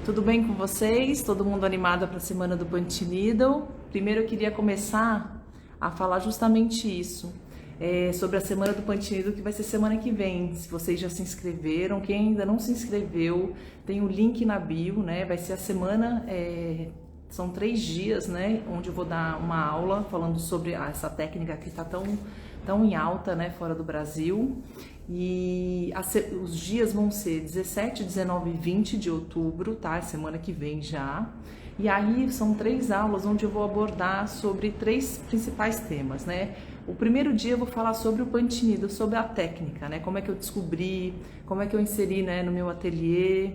Tudo bem com vocês? Todo mundo animado para a semana do Punch Needle? Primeiro eu queria começar a falar justamente isso, sobre a semana do Punch Needle, que vai ser semana que vem. Se vocês já se inscreveram, quem ainda não se inscreveu, tem o link na bio, né? Vai ser a semana, são 3 dias, né? Onde eu vou dar uma aula falando sobre essa técnica que está tão em alta, né? Fora do Brasil. E os dias vão ser 17, 19 e 20 de outubro, tá? Semana que vem já. E aí são 3 aulas onde eu vou abordar sobre 3 principais temas, né? O primeiro dia eu vou falar sobre o Punch Needle, sobre a técnica, né? Como é que eu descobri, como é que eu inseri, né, no meu ateliê,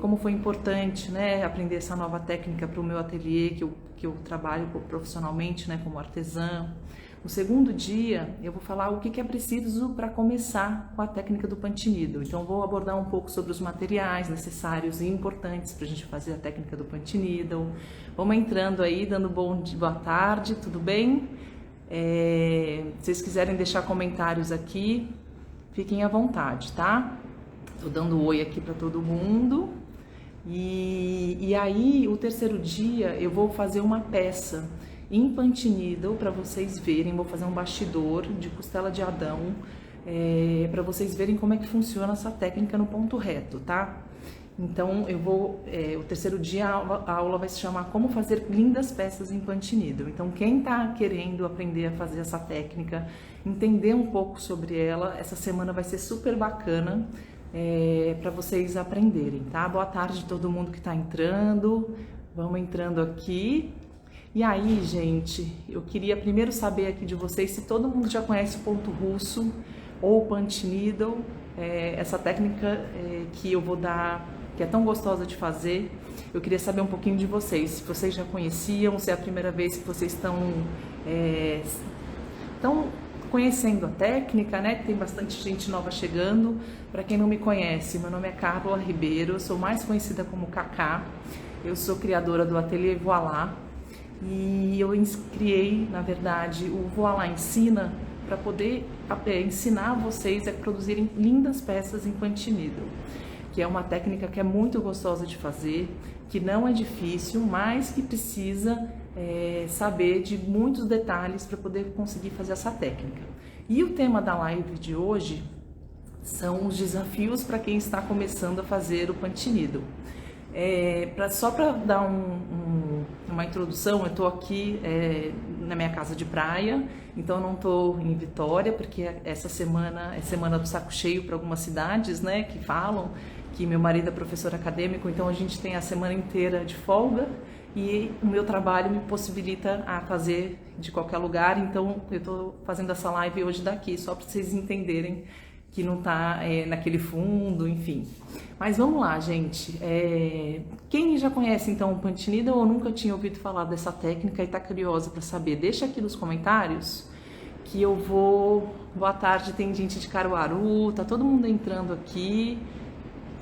como foi importante, né, aprender essa nova técnica para o meu ateliê, que eu trabalho profissionalmente, né, como artesã. No segundo dia, eu vou falar o que é preciso para começar com a técnica do Punch Needle. Então, vou abordar um pouco sobre os materiais necessários e importantes para a gente fazer a técnica do Punch Needle. Vamos entrando aí, dando bom dia, boa tarde, tudo bem? Se vocês quiserem deixar comentários aqui, fiquem à vontade, tá? Tô dando oi aqui para todo mundo. E aí, o terceiro dia, eu vou fazer uma peça em Punch Needle para vocês verem. Vou fazer um bastidor de costela de Adão, para vocês verem como é que funciona essa técnica no ponto reto, tá? Então eu vou, o terceiro dia a aula vai se chamar Como Fazer Lindas Peças em Punch Needle. Então quem tá querendo aprender a fazer essa técnica, entender um pouco sobre ela, essa semana vai ser super bacana, para vocês aprenderem, tá? Boa tarde a todo mundo que tá entrando, vamos entrando aqui. E aí, gente, eu queria primeiro saber aqui de vocês se todo mundo já conhece o ponto russo ou o Punch Needle, essa técnica que eu vou dar, que é tão gostosa de fazer. Eu queria saber um pouquinho de vocês, se vocês já conheciam, se é a primeira vez que vocês estão conhecendo a técnica, né? Tem bastante gente nova chegando. Para quem não me conhece, meu nome é Carla Ribeiro, eu sou mais conhecida como Cacá. Eu sou criadora do Ateliê Voilá. E eu criei, na verdade, o Voilá Ensina para poder ensinar vocês a produzirem lindas peças em Punch Needle, que é uma técnica que é muito gostosa de fazer, que não é difícil, mas que precisa saber de muitos detalhes para poder conseguir fazer essa técnica. E o tema da live de hoje são os desafios para quem está começando a fazer o Punch Needle. Só para dar uma introdução, eu estou aqui na minha casa de praia, então eu não estou em Vitória, porque essa semana é semana do saco cheio para algumas cidades, né, que falam que meu marido é professor acadêmico, então a gente tem a semana inteira de folga e o meu trabalho me possibilita a fazer de qualquer lugar, então eu estou fazendo essa live hoje daqui, só para vocês entenderem que não está naquele fundo, enfim. Mas vamos lá, gente. Quem já conhece então o Punch Needle ou nunca tinha ouvido falar dessa técnica e está curiosa para saber, deixa aqui nos comentários que eu vou... Boa tarde, tem gente de Caruaru, tá todo mundo entrando aqui.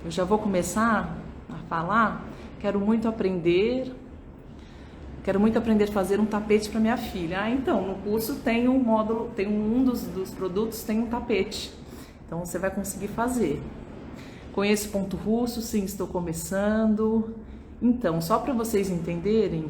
Eu já vou começar a falar. Quero muito aprender a fazer um tapete para minha filha. Então, no curso tem um módulo, tem um dos produtos tem um tapete. Então você vai conseguir fazer. Conheço ponto russo, sim, estou começando. Então, só para vocês entenderem,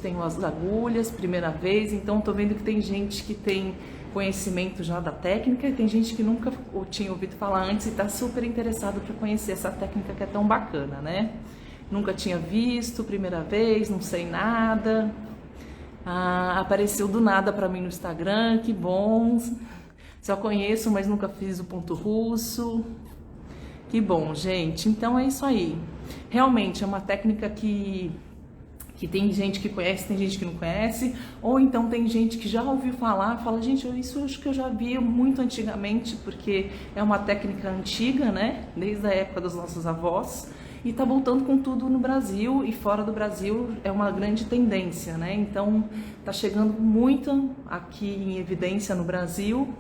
tenho as agulhas, primeira vez, então estou vendo que tem gente que tem conhecimento já da técnica e tem gente que nunca tinha ouvido falar antes e está super interessado para conhecer essa técnica que é tão bacana, né? Nunca tinha visto, primeira vez, não sei nada. Apareceu do nada para mim no Instagram, que bom. Só conheço, mas nunca fiz o ponto russo. Que bom, gente. Então é isso aí. Realmente é uma técnica que tem gente que conhece, tem gente que não conhece. Ou então tem gente que já ouviu falar, fala, gente, isso eu acho que eu já vi muito antigamente, porque é uma técnica antiga, né? Desde a época dos nossos avós. E tá voltando com tudo no Brasil e fora do Brasil é uma grande tendência, né? Então tá chegando muito aqui em evidência no Brasil.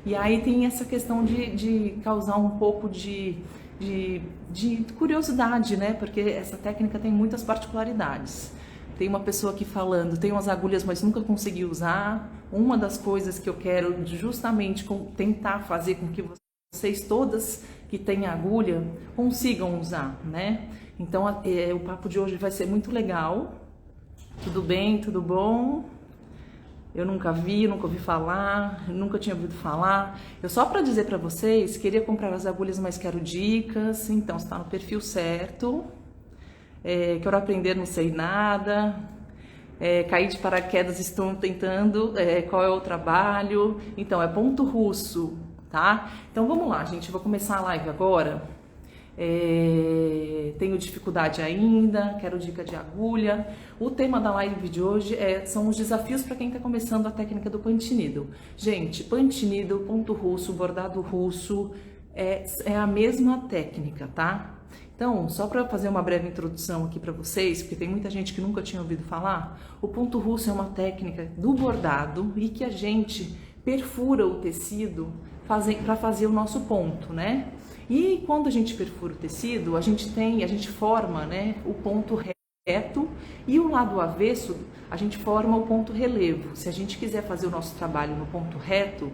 E aí tem essa questão de causar um pouco de curiosidade, né? Porque essa técnica tem muitas particularidades. Tem uma pessoa aqui falando, tem umas agulhas, mas nunca consegui usar. Uma das coisas que eu quero justamente tentar fazer com que vocês todas que têm agulha consigam usar, né? Então o papo de hoje vai ser muito legal. Tudo bem? Tudo bom? Eu nunca ouvi falar, nunca tinha ouvido falar. Eu só para dizer para vocês, queria comprar as agulhas, mas quero dicas. Então, está no perfil certo. Quero aprender, não sei nada. Caí de paraquedas, estou tentando. Qual é o trabalho? Então, é ponto russo, tá? Então, vamos lá, gente. Eu vou começar a live agora. Tenho dificuldade ainda, quero dica de agulha. O tema da live de hoje são os desafios para quem está começando a técnica do punch needle. Gente, punch needle, ponto russo, bordado russo é a mesma técnica, tá? Então, só para fazer uma breve introdução aqui para vocês, porque tem muita gente que nunca tinha ouvido falar, o ponto russo é uma técnica do bordado e que a gente perfura o tecido para fazer o nosso ponto, né? E quando a gente perfura o tecido, a gente forma, né, o ponto reto, e o lado avesso a gente forma o ponto relevo. Se a gente quiser fazer o nosso trabalho no ponto reto,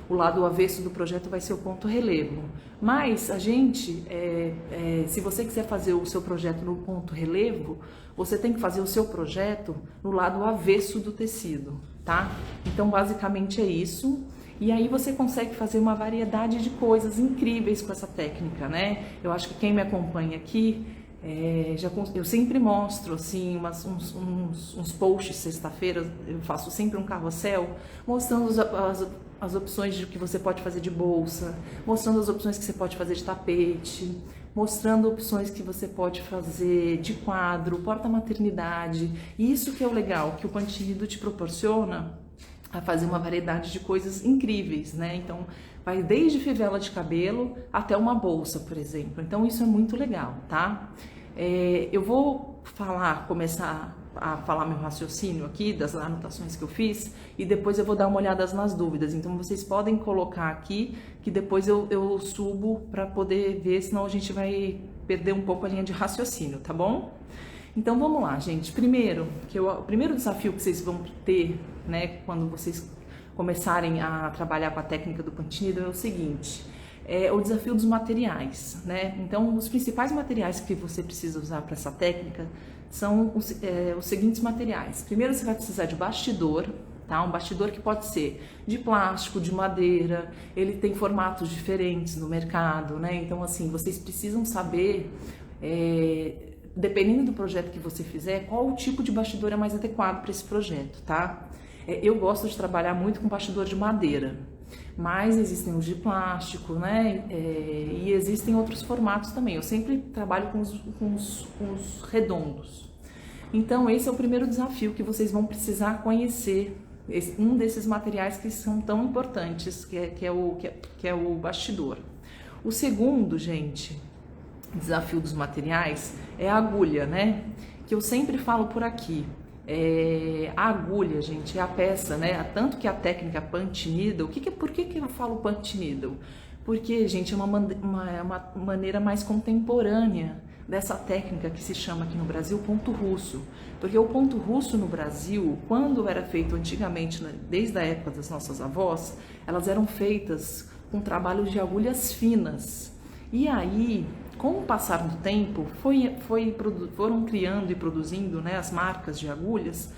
o lado avesso do projeto vai ser o ponto relevo. Mas a gente, se você quiser fazer o seu projeto no ponto relevo, você tem que fazer o seu projeto no lado avesso do tecido, tá? Então basicamente é isso. E aí você consegue fazer uma variedade de coisas incríveis com essa técnica, né? Eu acho que quem me acompanha aqui, eu sempre mostro assim uns posts sexta-feira, eu faço sempre um carrossel mostrando as opções de que você pode fazer de bolsa, mostrando as opções que você pode fazer de tapete, mostrando opções que você pode fazer de quadro, porta-maternidade. E isso que é o legal, que o punch needle te proporciona a fazer uma variedade de coisas incríveis, né? Então, vai desde fivela de cabelo até uma bolsa, por exemplo. Então, isso é muito legal, tá? Eu vou começar a falar meu raciocínio aqui, das anotações que eu fiz, e depois eu vou dar uma olhada nas dúvidas. Então, vocês podem colocar aqui, que depois eu subo para poder ver, senão a gente vai perder um pouco a linha de raciocínio, tá bom? Então vamos lá, gente. O primeiro desafio que vocês vão ter, né, quando vocês começarem a trabalhar com a técnica do punch needle é o seguinte: o desafio dos materiais, né? Então, os principais materiais que você precisa usar para essa técnica são os seguintes materiais. Primeiro, você vai precisar de bastidor, tá? Um bastidor que pode ser de plástico, de madeira, ele tem formatos diferentes no mercado, né? Então, assim, vocês precisam saber, dependendo do projeto que você fizer, qual o tipo de bastidor é mais adequado para esse projeto, tá? Eu gosto de trabalhar muito com bastidor de madeira, mas existem os de plástico, né? E existem outros formatos também. Eu sempre trabalho com os redondos. Então, esse é o primeiro desafio que vocês vão precisar conhecer, um desses materiais que são tão importantes, que é o bastidor. O segundo, gente, desafio dos materiais é a agulha, né? Que eu sempre falo por aqui. A agulha, gente, é a peça, né? Tanto que a técnica punch needle, por que eu falo punch needle? Porque, gente, é uma maneira mais contemporânea dessa técnica que se chama aqui no Brasil ponto russo. Porque o ponto russo no Brasil, quando era feito antigamente, desde a época das nossas avós, elas eram feitas com trabalho de agulhas finas. E aí, com o passar do tempo, foram criando e produzindo, né, as marcas de agulhas,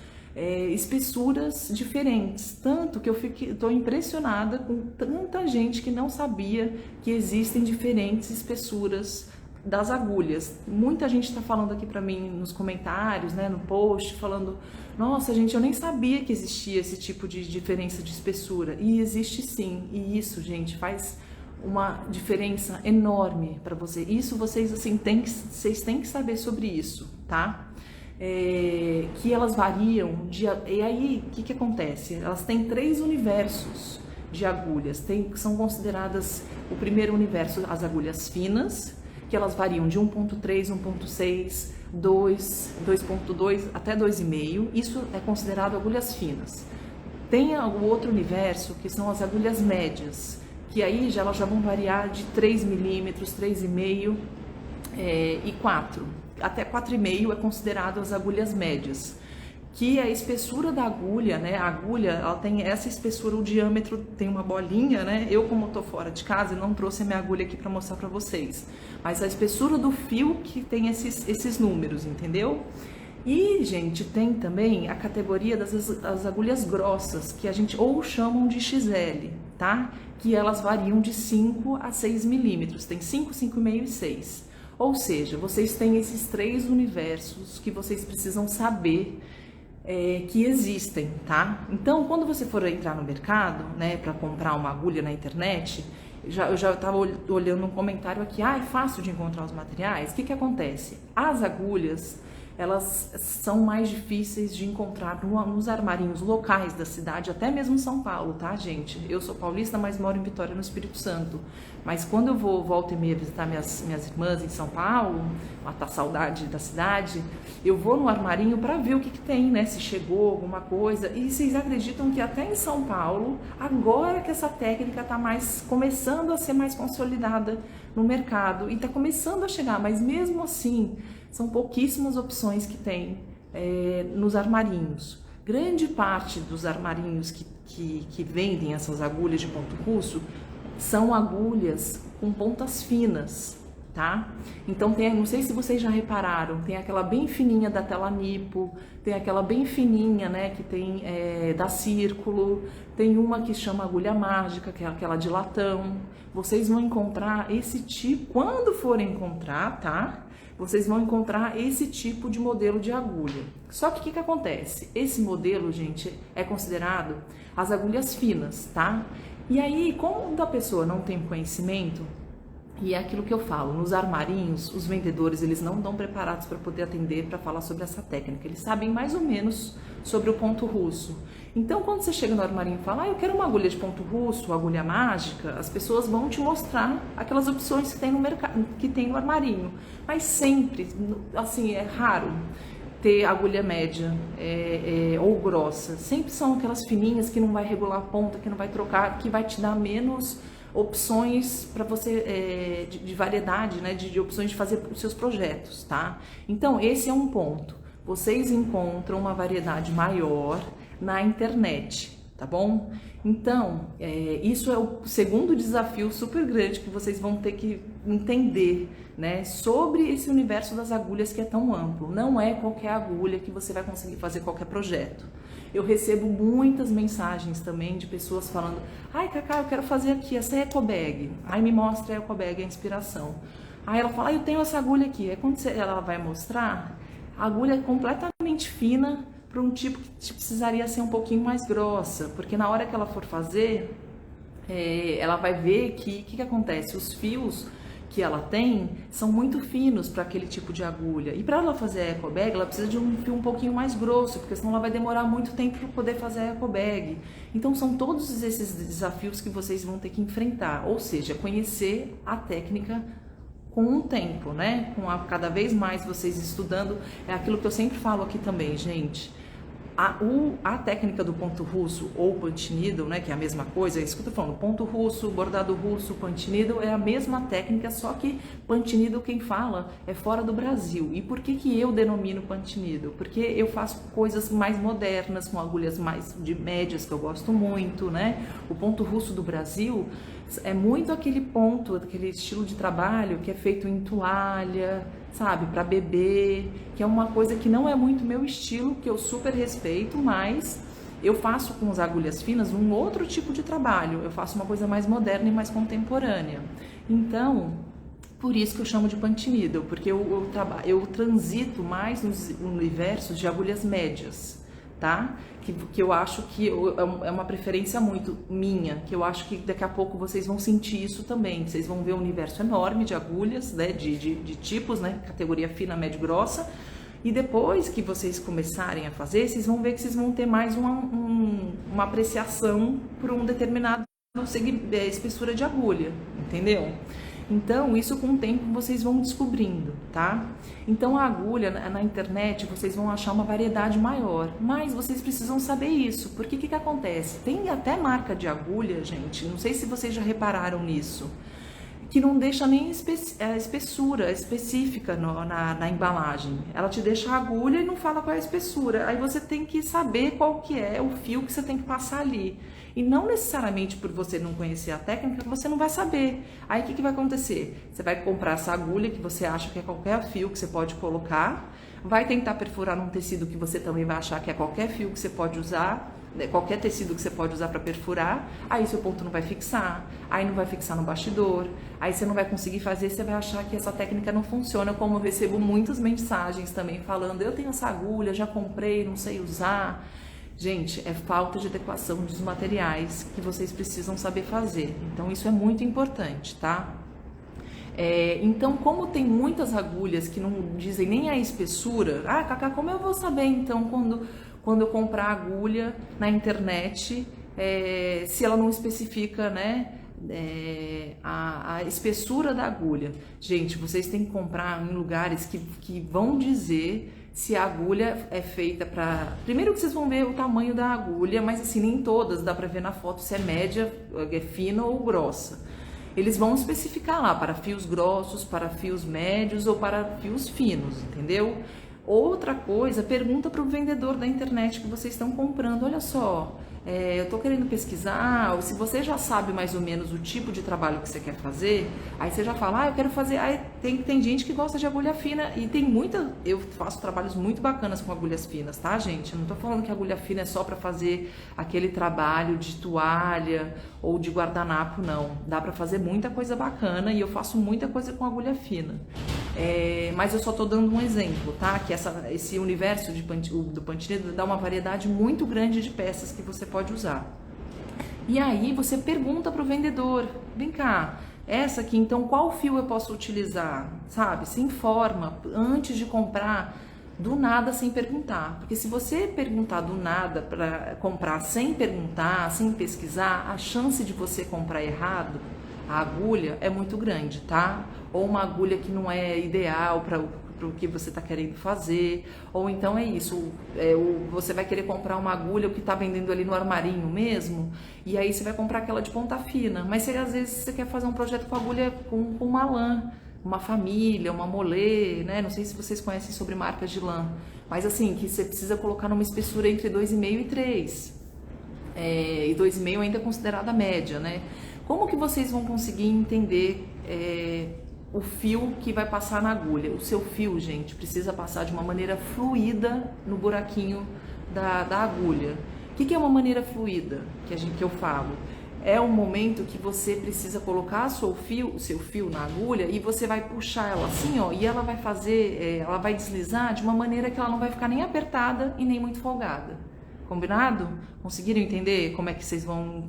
espessuras diferentes. Tanto que eu estou impressionada com tanta gente que não sabia que existem diferentes espessuras das agulhas. Muita gente está falando aqui para mim nos comentários, né, no post, falando: nossa, gente, eu nem sabia que existia esse tipo de diferença de espessura. E existe sim, e isso, gente, faz uma diferença enorme para você. Isso vocês assim vocês têm que saber sobre isso, tá? Que elas variam e aí o que acontece? Elas têm 3 universos de agulhas. São consideradas o primeiro universo as agulhas finas, que elas variam de 1.3, 1.6, 2, 2.2 até 2,5. Isso é considerado agulhas finas. Tem o outro universo que são as agulhas médias, que aí elas já vão variar de 3 milímetros, 3,5 e 4. Até 4,5 é considerado as agulhas médias, que a espessura da agulha, né? A agulha, ela tem essa espessura, o diâmetro tem uma bolinha, né? Eu, como tô fora de casa, não trouxe a minha agulha aqui para mostrar para vocês. Mas a espessura do fio que tem esses números, entendeu? E, gente, tem também a categoria das agulhas grossas, que a gente ou chamam de XL, tá? Que elas variam de 5 a 6 milímetros. Tem 5, 5,5 e 6. Ou seja, vocês têm esses 3 universos que vocês precisam saber que existem, tá? Então, quando você for entrar no mercado, né, para comprar uma agulha na internet, eu já estava olhando um comentário aqui, é fácil de encontrar os materiais. O que acontece? As agulhas, elas são mais difíceis de encontrar nos armarinhos locais da cidade, até mesmo São Paulo, tá, gente? Eu sou paulista, mas moro em Vitória, no Espírito Santo. Mas quando eu volta e meia visitar minhas irmãs em São Paulo, matar saudade da cidade, eu vou no armarinho para ver o que tem, né? Se chegou alguma coisa. E vocês acreditam que até em São Paulo, agora que essa técnica está começando a ser mais consolidada no mercado e está começando a chegar, mas mesmo assim, são pouquíssimas opções que tem nos armarinhos. Grande parte dos armarinhos que vendem essas agulhas de ponto russo são agulhas com pontas finas, tá? Então não sei se vocês já repararam, tem aquela bem fininha da tela Nipo, tem aquela bem fininha, né, que tem da Círculo, tem uma que chama agulha mágica, que é aquela de latão. Vocês vão encontrar esse tipo, quando forem encontrar, tá? Vocês vão encontrar esse tipo de modelo de agulha. Só que o que acontece? Esse modelo, gente, é considerado as agulhas finas, tá? E aí, como a pessoa não tem conhecimento, e é aquilo que eu falo, nos armarinhos, os vendedores, eles não estão preparados para poder atender, para falar sobre essa técnica. Eles sabem mais ou menos sobre o ponto russo. Então, quando você chega no armarinho e fala, eu quero uma agulha de ponto russo, agulha mágica, as pessoas vão te mostrar aquelas opções que tem no mercado, que tem no armarinho. Mas sempre, assim, é raro ter agulha média ou grossa. Sempre são aquelas fininhas que não vai regular a ponta, que não vai trocar, que vai te dar menos opções para você, de variedade, né, de opções de fazer os seus projetos, tá? Então, esse é um ponto. Vocês encontram uma variedade maior na internet, tá bom? Então, isso é o segundo desafio super grande que vocês vão ter que entender, né, sobre esse universo das agulhas que é tão amplo. Não é qualquer agulha que você vai conseguir fazer qualquer projeto. Eu recebo muitas mensagens também de pessoas falando, Cacá, eu quero fazer aqui essa ecobag. Aí me mostra a ecobag, a inspiração. Aí ela fala, eu tenho essa agulha aqui. Aí quando ela vai mostrar, a agulha é completamente fina para um tipo que precisaria ser um pouquinho mais grossa, porque na hora que ela for fazer, ela vai ver que o que acontece? Os fios que ela tem são muito finos para aquele tipo de agulha. E para ela fazer a ecobag, ela precisa de um fio um pouquinho mais grosso, porque senão ela vai demorar muito tempo para poder fazer a ecobag. Então são todos esses desafios que vocês vão ter que enfrentar, ou seja, conhecer a técnica com o tempo, né? Cada vez mais vocês estudando, é aquilo que eu sempre falo aqui também, gente. A técnica do ponto russo ou punch needle, né, que é a mesma coisa, é isso que eu tô falando, ponto russo, bordado russo, punch needle é a mesma técnica, só que punch needle quem fala é fora do Brasil. E por que eu denomino punch needle? Porque eu faço coisas mais modernas, com agulhas mais de médias, que eu gosto muito, né? O ponto russo do Brasil é muito aquele ponto, aquele estilo de trabalho que é feito em toalha, sabe, para bebê, que é uma coisa que não é muito meu estilo, que eu super respeito, mas eu faço com as agulhas finas um outro tipo de trabalho, eu faço uma coisa mais moderna e mais contemporânea. Então, por isso que eu chamo de punch needle, porque eu transito mais nos universos de agulhas médias, tá? Que eu acho que é uma preferência muito minha, que eu acho que daqui a pouco vocês vão sentir isso também. Vocês vão ver um universo enorme de agulhas, né, de tipos, né, categoria fina, média e grossa. E depois que vocês começarem a fazer, vocês vão ver que vocês vão ter mais uma apreciação por um determinado espessura de agulha, entendeu? Então, isso com o tempo vocês vão descobrindo, tá? Então, a agulha na internet vocês vão achar uma variedade maior, mas vocês precisam saber isso, porque o que acontece? Tem até marca de agulha, gente, não sei se vocês já repararam nisso, que não deixa nem a espessura específica na embalagem. Ela te deixa a agulha e não fala qual é a espessura. Aí você tem que saber qual que é o fio que você tem que passar ali. E não necessariamente por você não conhecer a técnica, você não vai saber. Aí o que vai acontecer? Você vai comprar essa agulha que você acha que é qualquer fio que você pode colocar, vai tentar perfurar num tecido que você também vai achar que é qualquer fio que você pode usar, qualquer tecido que você pode usar para perfurar, aí seu ponto não vai fixar, aí não vai fixar no bastidor, aí você não vai conseguir fazer, você vai achar que essa técnica não funciona, como eu recebo muitas mensagens também falando, eu tenho essa agulha, já comprei, não sei usar. Gente, é falta de adequação dos materiais que vocês precisam saber fazer, então isso é muito importante, tá? Então, como tem muitas agulhas que não dizem nem a espessura, Cacá, como eu vou saber então quando eu comprar agulha na internet, se ela não especifica, né, a espessura da agulha? Gente, vocês têm que comprar em lugares que vão dizer se a agulha é feita para... Primeiro que vocês vão ver o tamanho da agulha, mas assim, nem todas dá para ver na foto se é média, é fina ou grossa. Eles vão especificar lá para fios grossos, para fios médios ou para fios finos, entendeu? Outra coisa, pergunta para o vendedor da internet que vocês estão comprando, olha só, eu estou querendo pesquisar, ou se você já sabe mais ou menos o tipo de trabalho que você quer fazer, aí você já fala, eu quero fazer, tem gente que gosta de agulha fina, e tem muita, eu faço trabalhos muito bacanas com agulhas finas, tá, gente? Eu não estou falando que agulha fina é só para fazer aquele trabalho de toalha ou de guardanapo, não, dá para fazer muita coisa bacana, e eu faço muita coisa com agulha fina. Mas eu só estou dando um exemplo, tá? Que esse universo do Pantene dá uma variedade muito grande de peças que você pode usar. E aí você pergunta para o vendedor, vem cá, essa aqui, então qual fio eu posso utilizar? Sabe? Se informa antes de comprar, do nada sem perguntar. Porque se você perguntar do nada para comprar sem perguntar, sem pesquisar, a chance de você comprar errado a agulha é muito grande, tá? Ou uma agulha que não é ideal para o que você está querendo fazer, ou então é isso, você vai querer comprar uma agulha que está vendendo ali no armarinho mesmo, e aí você vai comprar aquela de ponta fina, mas às vezes você quer fazer um projeto com agulha com uma lã, uma família, uma molê, né? Não sei se vocês conhecem sobre marcas de lã, mas assim, que você precisa colocar numa espessura entre 2,5 e 3, e 2,5 ainda é considerada média, né? Como que vocês vão conseguir entender o fio que vai passar na agulha? O seu fio, gente, precisa passar de uma maneira fluida no buraquinho da agulha. O que é uma maneira fluida que eu falo? É um momento que você precisa colocar o seu fio na agulha e você vai puxar ela assim, ó, e ela vai ela vai deslizar de uma maneira que ela não vai ficar nem apertada e nem muito folgada. Combinado? Conseguiram entender como é que vocês vão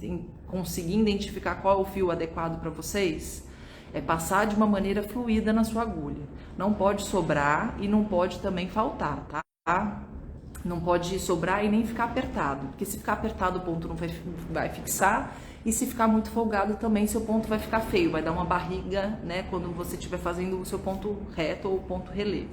conseguir identificar qual é o fio adequado para vocês? É passar de uma maneira fluida na sua agulha. Não pode sobrar e não pode também faltar, tá? Não pode sobrar e nem ficar apertado, porque se ficar apertado o ponto não vai fixar, e se ficar muito folgado também seu ponto vai ficar feio, vai dar uma barriga, né, quando você estiver fazendo o seu ponto reto ou ponto relevo.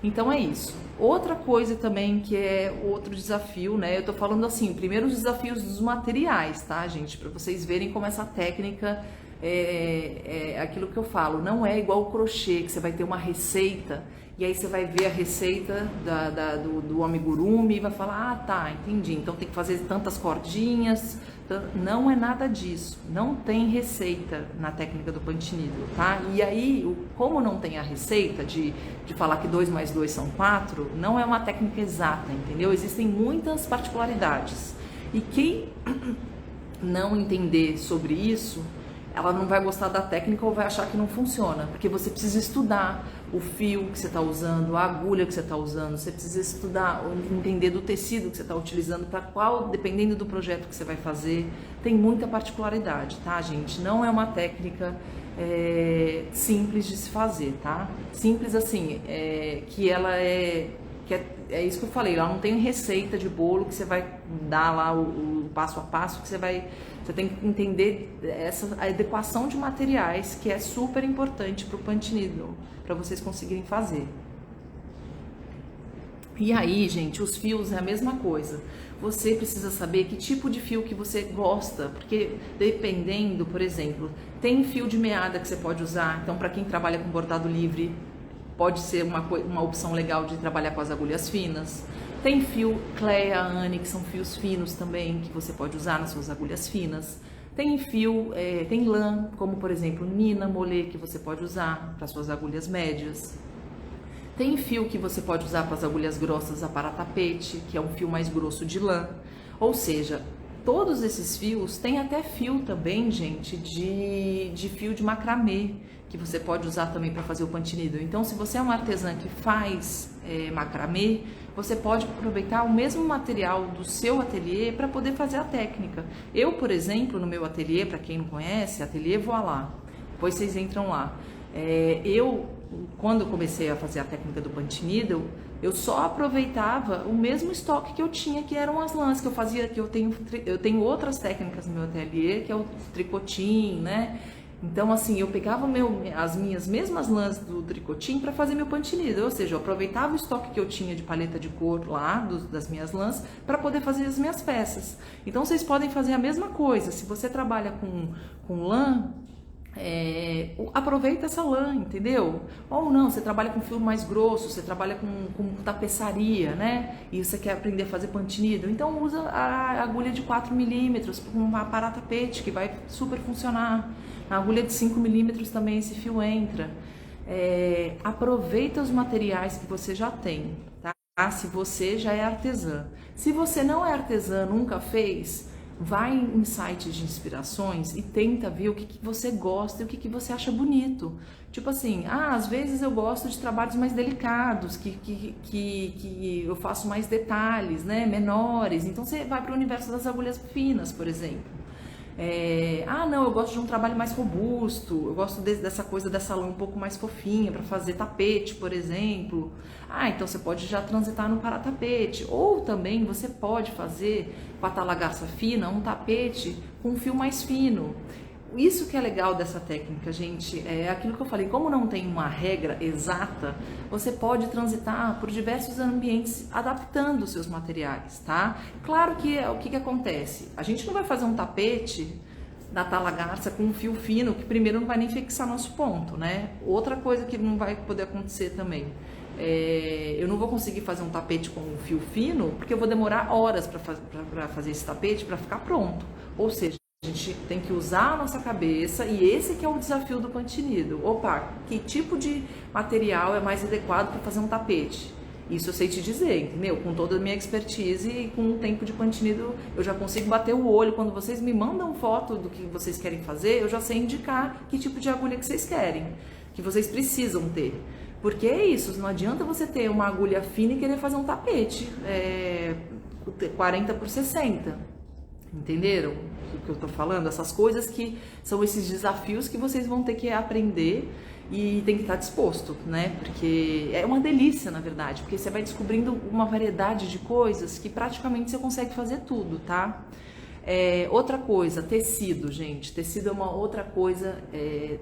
Então é isso. Outra coisa também que é outro desafio, né? Eu tô falando assim, primeiro os desafios dos materiais, tá, gente? Para vocês verem como essa técnica é aquilo que eu falo, não é igual o crochê, que você vai ter uma receita e aí você vai ver a receita do amigurumi e vai falar, tá, entendi, então tem que fazer tantas cordinhas. Não é nada disso, não tem receita na técnica do Pantene, tá? E aí, como não tem a receita de falar que 2 mais 2 são 4, não é uma técnica exata, entendeu? Existem muitas particularidades. E quem não entender sobre isso, ela não vai gostar da técnica ou vai achar que não funciona, porque você precisa estudar o fio que você está usando, a agulha que você está usando, você precisa estudar, entender do tecido que você está utilizando, para qual, dependendo do projeto que você vai fazer, tem muita particularidade, tá, gente? Não é uma técnica simples de se fazer, tá? Simples assim, que ela é isso que eu falei, ela não tem receita de bolo que você vai dar lá o passo a passo, que você tem que entender a adequação de materiais, que é super importante para o Pantene, para vocês conseguirem fazer. E aí, gente, os fios é a mesma coisa. você precisa saber que tipo de fio que você gosta, porque dependendo, por exemplo, tem fio de meada que você pode usar, então para quem trabalha com bordado livre, pode ser uma opção legal de trabalhar com as agulhas finas. Tem fio Clea, Anne, que são fios finos também, que você pode usar nas suas agulhas finas. Tem fio, tem lã, como por exemplo Nina, Molê, que você pode usar para suas agulhas médias. Tem fio que você pode usar para as agulhas grossas, a para-tapete, que é um fio mais grosso de lã. Ou seja, todos esses fios, tem até fio também, gente, de fio de macramê, que você pode usar também para fazer o pantinido. Então, se você é uma artesã que faz macramê, você pode aproveitar o mesmo material do seu ateliê para poder fazer a técnica. Eu, por exemplo, no meu ateliê, para quem não conhece, Ateliê Voilá, depois vocês entram lá. Quando eu comecei a fazer a técnica do pantinido, eu só aproveitava o mesmo estoque que eu tinha, que eram as lãs que eu fazia, que eu tenho outras técnicas no meu ateliê, que é o tricotim, né? Então, assim, eu pegava as minhas mesmas lãs do tricotim para fazer meu pantinido, ou seja, eu aproveitava o estoque que eu tinha de paleta de cor lá, das minhas lãs, para poder fazer as minhas peças. Então, vocês podem fazer a mesma coisa. Se você trabalha com lã, aproveita essa lã, entendeu? Ou não, você trabalha com fio mais grosso, você trabalha com tapeçaria, né? E você quer aprender a fazer pantinido, então usa a agulha de 4 milímetros com uma para-tapete que vai super funcionar. Na agulha de 5 milímetros também esse fio entra. Aproveita os materiais que você já tem, tá? Se você já é artesã. Se você não é artesã, nunca fez, vai em sites de inspirações e tenta ver o que você gosta e o que você acha bonito. Tipo assim, às vezes eu gosto de trabalhos mais delicados, que eu faço mais detalhes, né, menores. Então você vai para o universo das agulhas finas, por exemplo. Não, eu gosto de um trabalho mais robusto, eu gosto dessa coisa dessa lã um pouco mais fofinha para fazer tapete, por exemplo. Então você pode já transitar no para-tapete. Ou também você pode fazer com a talagarça fina um tapete com um fio mais fino. Isso que é legal dessa técnica, gente, é aquilo que eu falei, como não tem uma regra exata, você pode transitar por diversos ambientes adaptando os seus materiais, tá? Claro que o que acontece? A gente não vai fazer um tapete da talagarça com um fio fino, que primeiro não vai nem fixar nosso ponto, né? Outra coisa que não vai poder acontecer também, eu não vou conseguir fazer um tapete com um fio fino, porque eu vou demorar horas para fazer esse tapete para ficar pronto, ou seja, a gente tem que usar a nossa cabeça e esse que é o desafio do pantinido. Opa, que tipo de material é mais adequado para fazer um tapete? Isso eu sei te dizer, entendeu? Com toda a minha expertise e com o tempo de pantinido eu já consigo bater o olho. Quando vocês me mandam foto do que vocês querem fazer, eu já sei indicar que tipo de agulha que vocês querem, que vocês precisam ter. Porque é isso, não adianta você ter uma agulha fina e querer fazer um tapete 40 por 60. Entenderam o que eu tô falando? Essas coisas que são esses desafios que vocês vão ter que aprender e tem que estar disposto, né? Porque é uma delícia, na verdade, porque você vai descobrindo uma variedade de coisas que praticamente você consegue fazer tudo, tá? Outra coisa, tecido, gente. Tecido é uma outra coisa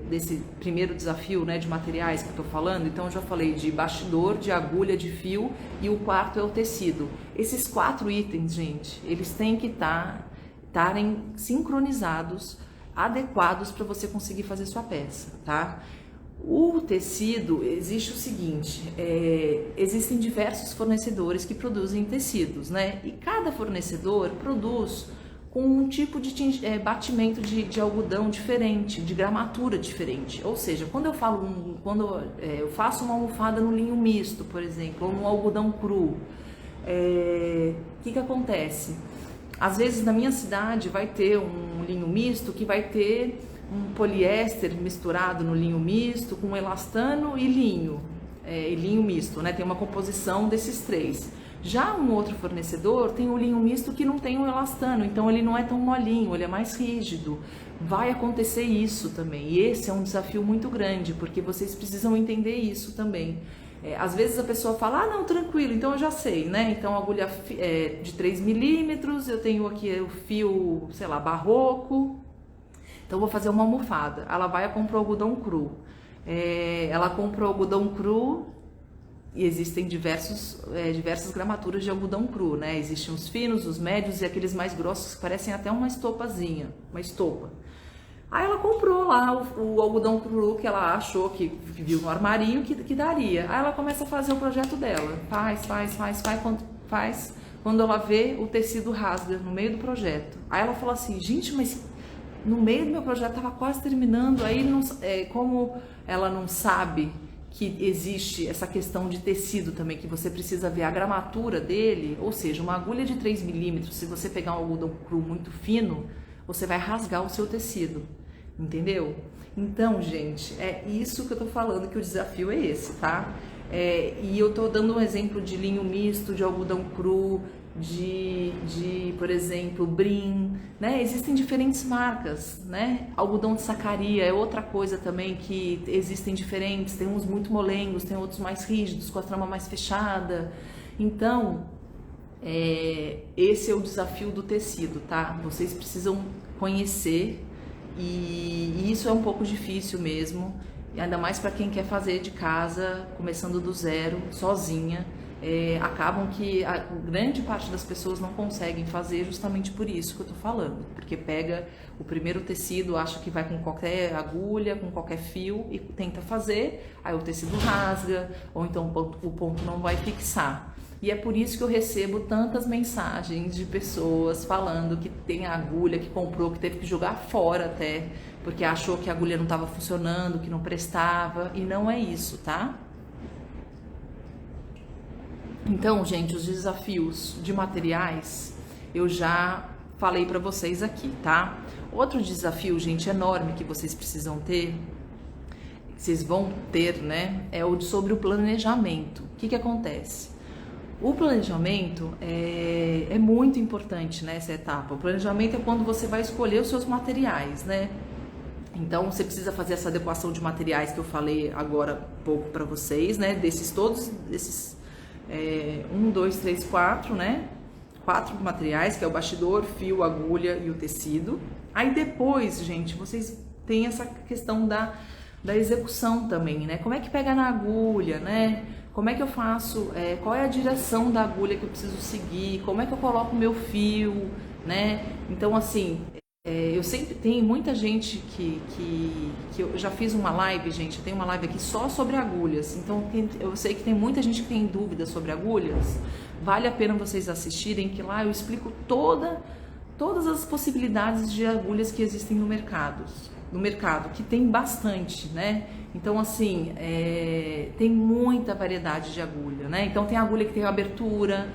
desse primeiro desafio, né, de materiais que eu tô falando. Então, eu já falei de bastidor, de agulha, de fio e o quarto é o tecido. Esses 4 itens, gente, eles têm que estarem sincronizados, adequados para você conseguir fazer sua peça, tá? O tecido, existe o seguinte, existem diversos fornecedores que produzem tecidos, né? E cada fornecedor produz com um tipo de batimento de algodão diferente, de gramatura diferente. Ou seja, quando eu faço uma almofada no linho misto, por exemplo, ou no algodão cru, que acontece? Às vezes na minha cidade vai ter um linho misto que vai ter um poliéster misturado no linho misto com elastano e linho misto, né? Tem uma composição desses 3. Já um outro fornecedor tem um linho misto que não tem o elastano, então ele não é tão molinho, ele é mais rígido. Vai acontecer isso também, e esse é um desafio muito grande, porque vocês precisam entender isso também. Às vezes a pessoa fala, não, tranquilo, então eu já sei, né? Então agulha de 3 milímetros, eu tenho aqui o fio, sei lá, barroco, então vou fazer uma almofada. Ela vai e compra o algodão cru. Ela compra o algodão cru, existem diversas gramaturas de algodão cru, né? Existem os finos, os médios e aqueles mais grossos que parecem até uma estopazinha, uma estopa. Aí ela comprou lá o algodão cru que ela achou que viu no armarinho que daria. Aí ela começa a fazer o projeto dela. Faz. Quando ela vê, o tecido rasga no meio do projeto. Aí ela fala assim, gente, mas no meio do meu projeto estava quase terminando. Aí, como ela não sabe que existe essa questão de tecido também, que você precisa ver a gramatura dele, ou seja, uma agulha de 3 milímetros, se você pegar um algodão cru muito fino, você vai rasgar o seu tecido, entendeu? Então, gente, é isso que eu tô falando, que o desafio é esse, tá? E eu tô dando um exemplo de linho misto, de algodão cru, por exemplo, brim, né? Existem diferentes marcas, né? Algodão de sacaria é outra coisa também que existem diferentes, tem uns muito molengos, tem outros mais rígidos, com a trama mais fechada. Então, esse é o desafio do tecido, tá? Vocês precisam conhecer e isso é um pouco difícil mesmo, ainda mais para quem quer fazer de casa, começando do zero, sozinha. Acabam que a grande parte das pessoas não conseguem fazer justamente por isso que eu tô falando, porque pega o primeiro tecido, acha que vai com qualquer agulha, com qualquer fio e tenta fazer, aí o tecido rasga, ou então o ponto não vai fixar. E é por isso que eu recebo tantas mensagens de pessoas falando que tem a agulha, que comprou, que teve que jogar fora até, porque achou que a agulha não estava funcionando, que não prestava, e não é isso, tá? Então, gente, os desafios de materiais eu já falei para vocês aqui, tá? Outro desafio, gente, enorme que vocês precisam ter, que vocês vão ter, né, sobre o planejamento. O que acontece? O planejamento é muito importante nessa etapa. O planejamento é quando você vai escolher os seus materiais, né? Então, você precisa fazer essa adequação de materiais que eu falei agora há pouco para vocês, né? Desses 1, 2, 3, 4, né? 4 materiais, que é o bastidor, fio, agulha e o tecido. Aí depois, gente, vocês têm essa questão da execução também, né? Como é que pega na agulha, né? Como é que eu faço, qual é a direção da agulha que eu preciso seguir, como é que eu coloco o meu fio, né? Então, assim, eu sempre tenho muita gente que eu já fiz uma live, gente, eu tenho uma live aqui só sobre agulhas, então eu sei que tem muita gente que tem dúvidas sobre agulhas, vale a pena vocês assistirem, que lá eu explico todas as possibilidades de agulhas que existem no mercado, que tem bastante, né? Então, assim, tem muita variedade de agulha, né? Então, tem agulha que tem abertura,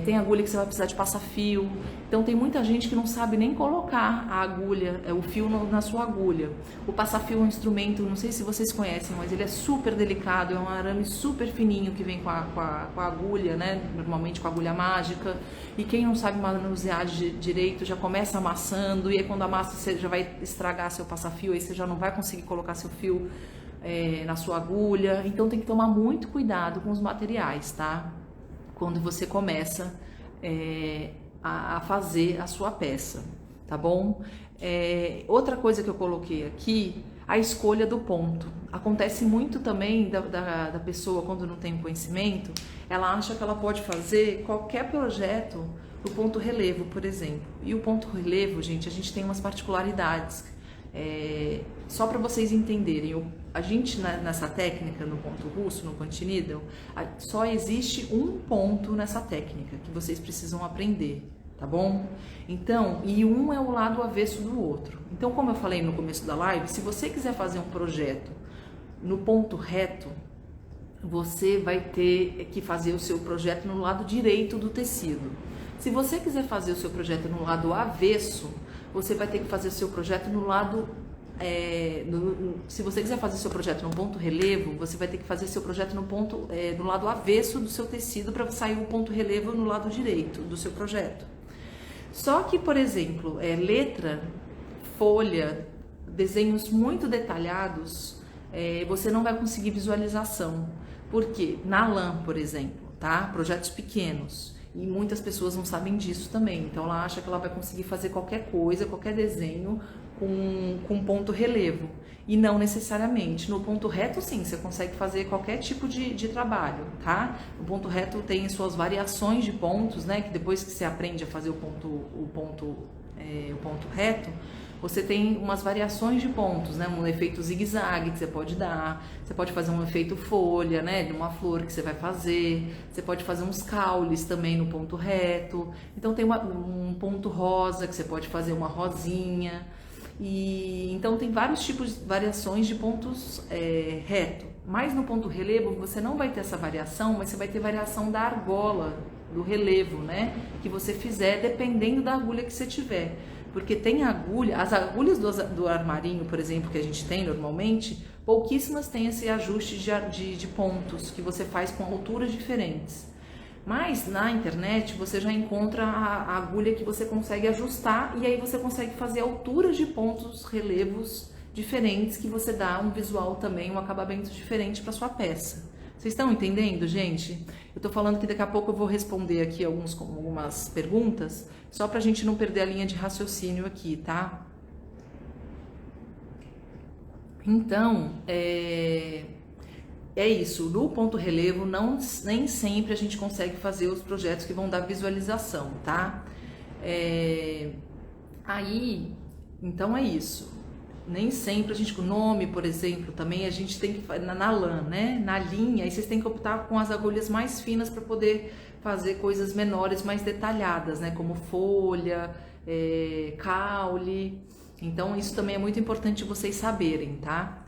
tem agulha que você vai precisar de passar fio. Então, tem muita gente que não sabe nem colocar a agulha, o fio na sua agulha. O passar-fio é um instrumento, não sei se vocês conhecem, mas ele é super delicado, é um arame super fininho que vem com a agulha, né? Normalmente com a agulha mágica. E quem não sabe manusear direito já começa amassando, e aí quando amassa você já vai estragar seu passar-fio, aí você já não vai conseguir colocar seu fio na sua agulha. Então tem que tomar muito cuidado com os materiais, tá? Quando você começa a fazer a sua peça, tá bom? Outra coisa que eu coloquei aqui, a escolha do ponto. Acontece muito também da pessoa, quando não tem conhecimento, ela acha que ela pode fazer qualquer projeto no ponto relevo, por exemplo. E o ponto relevo, gente, a gente tem umas particularidades. Só para vocês entenderem, a gente nessa técnica, no ponto russo, no punch needle, só existe um ponto nessa técnica que vocês precisam aprender, tá bom? Então, e um é o lado avesso do outro. Então, como eu falei no começo da live, se você quiser fazer um projeto no ponto reto, você vai ter que fazer o seu projeto no lado direito do tecido. Se você quiser fazer o seu projeto no lado avesso, você vai ter que fazer o seu projeto no lado... se você quiser fazer seu projeto no ponto relevo, você vai ter que fazer seu projeto no lado avesso do seu tecido para sair o ponto relevo no lado direito do seu projeto. Só que, por exemplo, letra, folha, desenhos muito detalhados, você não vai conseguir visualização. Por quê? Na lã, por exemplo, tá? Projetos pequenos. E muitas pessoas não sabem disso também. Então ela acha que ela vai conseguir fazer qualquer coisa, qualquer desenho com ponto relevo. e não necessariamente. No ponto reto, sim, você consegue fazer qualquer tipo de trabalho, tá? O ponto reto tem suas variações de pontos, né? Que depois que você aprende a fazer o ponto reto, você tem umas variações de pontos, né? Um efeito zigue-zague que você pode dar, você pode fazer um efeito folha, né? De uma flor que você vai fazer, você pode fazer uns caules também no ponto reto. Então tem um ponto rosa que você pode fazer uma rosinha. E então tem vários tipos de variações de pontos reto, mas no ponto relevo você não vai ter essa variação, mas você vai ter variação da argola, do relevo, né, que você fizer dependendo da agulha que você tiver, porque tem agulha, as agulhas do armarinho, por exemplo, que a gente tem normalmente, pouquíssimas têm esse ajuste de pontos que você faz com alturas diferentes. Mas na internet você já encontra a agulha que você consegue ajustar e aí você consegue fazer alturas de pontos, relevos diferentes que você dá um visual também, um acabamento diferente para sua peça. Vocês estão entendendo, gente? Eu tô falando que daqui a pouco eu vou responder aqui algumas perguntas, só pra gente não perder a linha de raciocínio aqui, tá? Então, é isso, no ponto relevo nem sempre a gente consegue fazer os projetos que vão dar visualização, tá? Então é isso. Nem sempre a gente, com o nome, por exemplo, também a gente tem que, na lã, né? Na linha, aí vocês têm que optar com as agulhas mais finas para poder fazer coisas menores, mais detalhadas, né? Como folha, caule. Então isso também é muito importante vocês saberem, tá?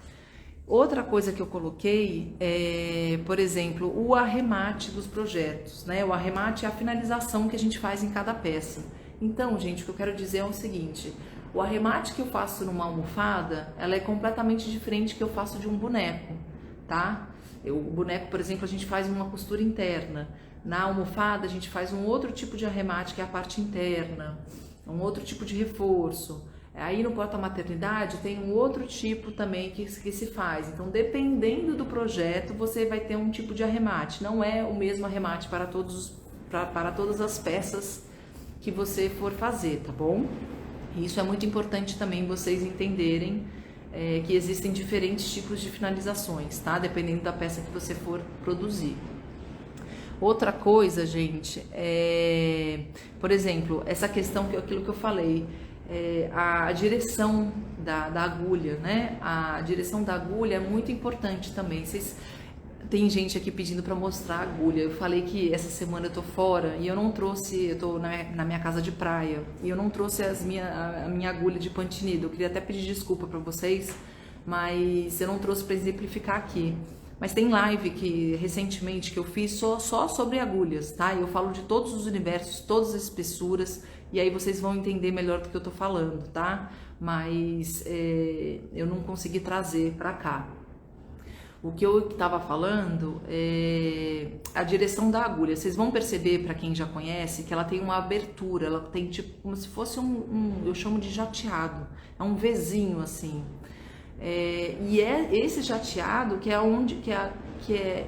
Outra coisa que eu coloquei é, por exemplo, o arremate dos projetos, né? O arremate é a finalização que a gente faz em cada peça. Então, gente, o que eu quero dizer é o seguinte: o arremate que eu faço numa almofada, ela é completamente diferente do que eu faço de um boneco, tá? O boneco, por exemplo, a gente faz uma costura interna. Na almofada, a gente faz um outro tipo de arremate, que é a parte interna, um outro tipo de reforço. Aí no porta-maternidade tem um outro tipo também que se faz. Então, dependendo do projeto, você vai ter um tipo de arremate. Não é o mesmo arremate para todas as peças que você for fazer, tá bom? E isso é muito importante também vocês entenderem que existem diferentes tipos de finalizações, tá? Dependendo da peça que você for produzir. Outra coisa, gente, por exemplo, essa questão, aquilo que eu falei, a direção da agulha, né? A direção da agulha é muito importante também. Tem gente aqui pedindo para mostrar a agulha. Eu falei que essa semana eu tô fora e eu não trouxe, eu tô na minha casa de praia e eu não trouxe a minha agulha de Pantinido. Eu queria até pedir desculpa para vocês, mas eu não trouxe para exemplificar aqui. Mas tem live que recentemente que eu fiz só sobre agulhas, tá? Eu falo de todos os universos, todas as espessuras, e aí vocês vão entender melhor do que eu tô falando, tá? Mas eu não consegui trazer para cá. O que eu estava falando é a direção da agulha. Vocês vão perceber, para quem já conhece, que ela tem uma abertura, ela tem tipo como se fosse eu chamo de jateado, é um Vzinho assim. E é esse jateado que é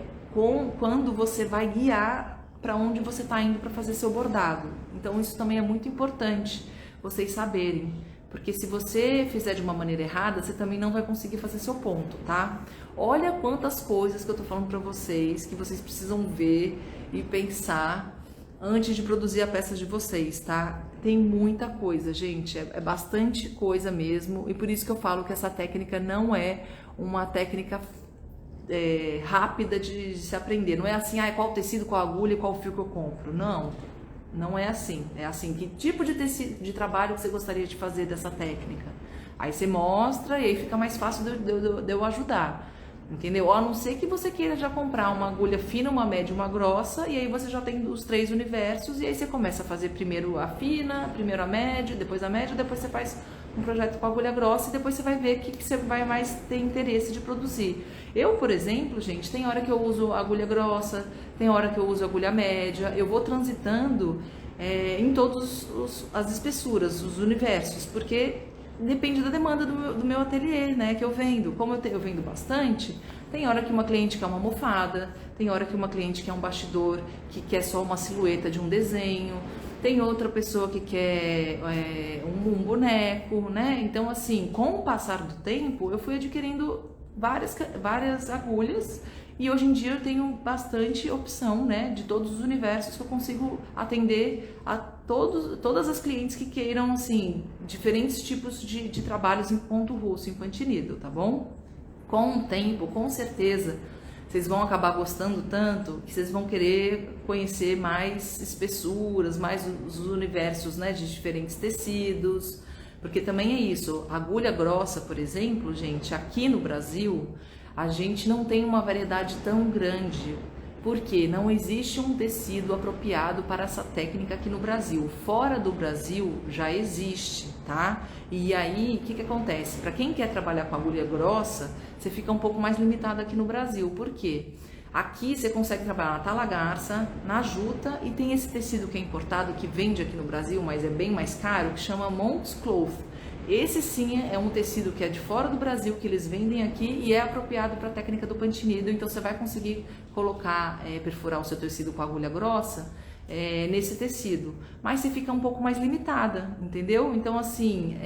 quando você vai guiar para onde você está indo para fazer seu bordado. Então isso também é muito importante vocês saberem, porque se você fizer de uma maneira errada, você também não vai conseguir fazer seu ponto, tá? Olha quantas coisas que eu tô falando para vocês, que vocês precisam ver e pensar antes de produzir a peça de vocês, tá? Tem muita coisa, gente, é bastante coisa mesmo, e por isso que eu falo que essa técnica não é uma técnica rápida de se aprender. Não é assim, qual tecido, qual agulha e qual fio que eu compro. Não é assim. É assim, que tipo de tecido, de trabalho que você gostaria de fazer dessa técnica? Aí você mostra e aí fica mais fácil de eu ajudar. Entendeu? A não ser que você queira já comprar uma agulha fina, uma média e uma grossa, e aí você já tem os 3 universos, e aí você começa a fazer primeiro a fina, primeiro a média, depois você faz um projeto com agulha grossa, e depois você vai ver o que você vai mais ter interesse de produzir. Eu, por exemplo, gente, tem hora que eu uso agulha grossa, tem hora que eu uso agulha média, eu vou transitando em todas as espessuras, os universos, porque depende da demanda do meu ateliê, né, que eu vendo. Como eu vendo bastante, tem hora que uma cliente quer uma almofada, tem hora que uma cliente quer um bastidor, que quer só uma silhueta de um desenho. tem outra pessoa que quer um boneco, né? Então, assim, com o passar do tempo, eu fui adquirindo várias agulhas e hoje em dia eu tenho bastante opção, né, de todos os universos que eu consigo atender a todas as clientes que queiram, assim, diferentes tipos de trabalhos em ponto russo, em Pantinido, tá bom? Com o tempo, com certeza, vocês vão acabar gostando tanto que vocês vão querer conhecer mais espessuras, mais os universos, né, de diferentes tecidos, porque também é isso, agulha grossa, por exemplo, gente, aqui no Brasil, a gente não tem uma variedade tão grande, porque não existe um tecido apropriado para essa técnica aqui no Brasil. Fora do Brasil já existe, tá? E aí, o que acontece? Para quem quer trabalhar com agulha grossa, você fica um pouco mais limitado aqui no Brasil. Por quê? Aqui você consegue trabalhar na talagarça, na juta, e tem esse tecido que é importado, que vende aqui no Brasil, mas é bem mais caro, que chama Monks Cloth. Esse sim é um tecido que é de fora do Brasil, que eles vendem aqui e é apropriado para a técnica do Pantinido, então você vai conseguir colocar, perfurar o seu tecido com agulha grossa nesse tecido, mas você fica um pouco mais limitada, entendeu? Então, assim,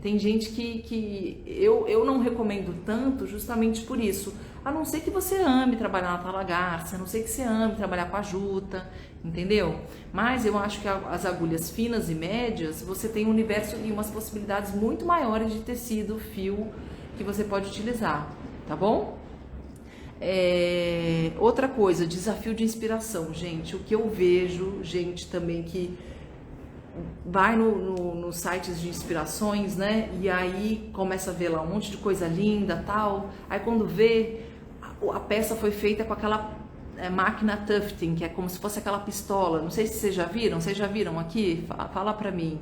tem gente que eu não recomendo tanto justamente por isso, a não ser que você ame trabalhar na talagarça, a não ser que você ame trabalhar com a juta, entendeu? Mas eu acho que as agulhas finas e médias, você tem um universo e umas possibilidades muito maiores de tecido, fio, que você pode utilizar, tá bom? Outra coisa, desafio de inspiração, gente. O que eu vejo, gente, também que vai nos sites de inspirações, né? E aí começa a ver lá um monte de coisa linda, tal. Aí quando vê, a peça foi feita com aquela máquina tufting, que é como se fosse aquela pistola. Não sei se vocês já viram. Vocês já viram aqui? Fala pra mim.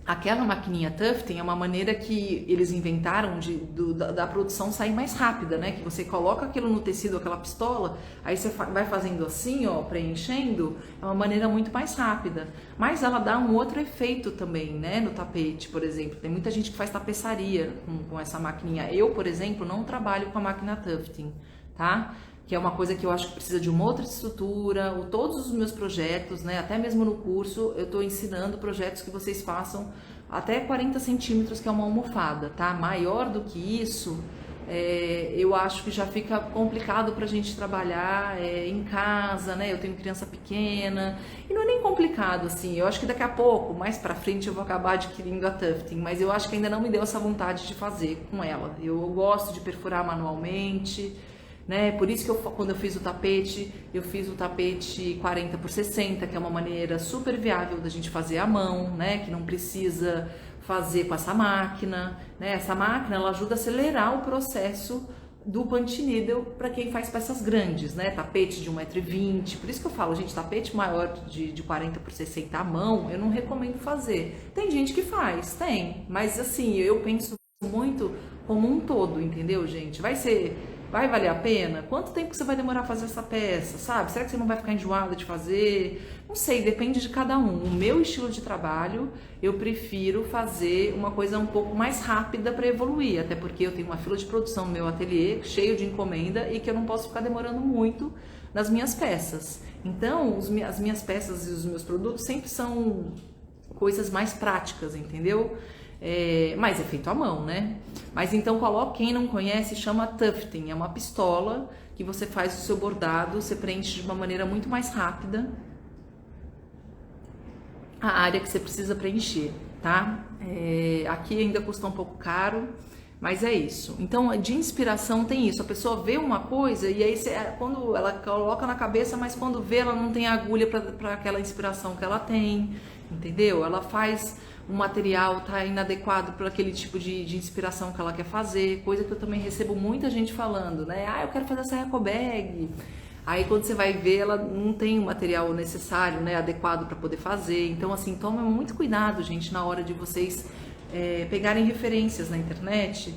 Aquela maquininha tufting é uma maneira que eles inventaram da produção sair mais rápida, né? Que você coloca aquilo no tecido, aquela pistola, aí você vai fazendo assim, ó, preenchendo, é uma maneira muito mais rápida. Mas ela dá um outro efeito também, né? No tapete, por exemplo. Tem muita gente que faz tapeçaria com essa maquininha. Eu, por exemplo, não trabalho com a máquina tufting, tá? Que é uma coisa que eu acho que precisa de uma outra estrutura. Todos os meus projetos, né, até mesmo no curso, eu estou ensinando projetos que vocês façam até 40 centímetros, que é uma almofada, tá? Maior do que isso, eu acho que já fica complicado para a gente trabalhar em casa, né? Eu tenho criança pequena e não é nem complicado, assim. Eu acho que daqui a pouco, mais para frente, eu vou acabar adquirindo a tufting, mas eu acho que ainda não me deu essa vontade de fazer com ela. Eu gosto de perfurar manualmente, né? Por isso que quando eu fiz o tapete, eu fiz o tapete 40 por 60, que é uma maneira super viável da gente fazer à mão, né? Que não precisa fazer com essa máquina, né? Essa máquina, ela ajuda a acelerar o processo do Pantinido para quem faz peças grandes, né? Tapete de 1,20 m. Por isso que eu falo, gente, tapete maior de 40 por 60 à mão, eu não recomendo fazer. Tem gente que faz, tem, mas assim, eu penso muito como um todo, entendeu, gente? Vai valer a pena? Quanto tempo você vai demorar a fazer essa peça, sabe? Será que você não vai ficar enjoada de fazer? Não sei, depende de cada um. O meu estilo de trabalho, eu prefiro fazer uma coisa um pouco mais rápida para evoluir, até porque eu tenho uma fila de produção no meu ateliê, cheio de encomenda, e que eu não posso ficar demorando muito nas minhas peças. Então, as minhas peças e os meus produtos sempre são coisas mais práticas, entendeu? Mas é feito à mão, né? Mas então quem não conhece, chama tufting, é uma pistola que você faz o seu bordado, você preenche de uma maneira muito mais rápida a área que você precisa preencher, tá? Aqui ainda custa um pouco caro, mas é isso. Então, de inspiração tem isso, a pessoa vê uma coisa e aí quando ela coloca na cabeça, mas quando vê ela não tem agulha para aquela inspiração que ela tem, entendeu? Ela faz o material tá inadequado para aquele tipo de inspiração que ela quer fazer, coisa que eu também recebo muita gente falando, né? Eu quero fazer essa eco bag. Aí quando você vai ver, ela não tem o material necessário, né, adequado para poder fazer. Então, assim, toma muito cuidado, gente, na hora de vocês pegarem referências na internet,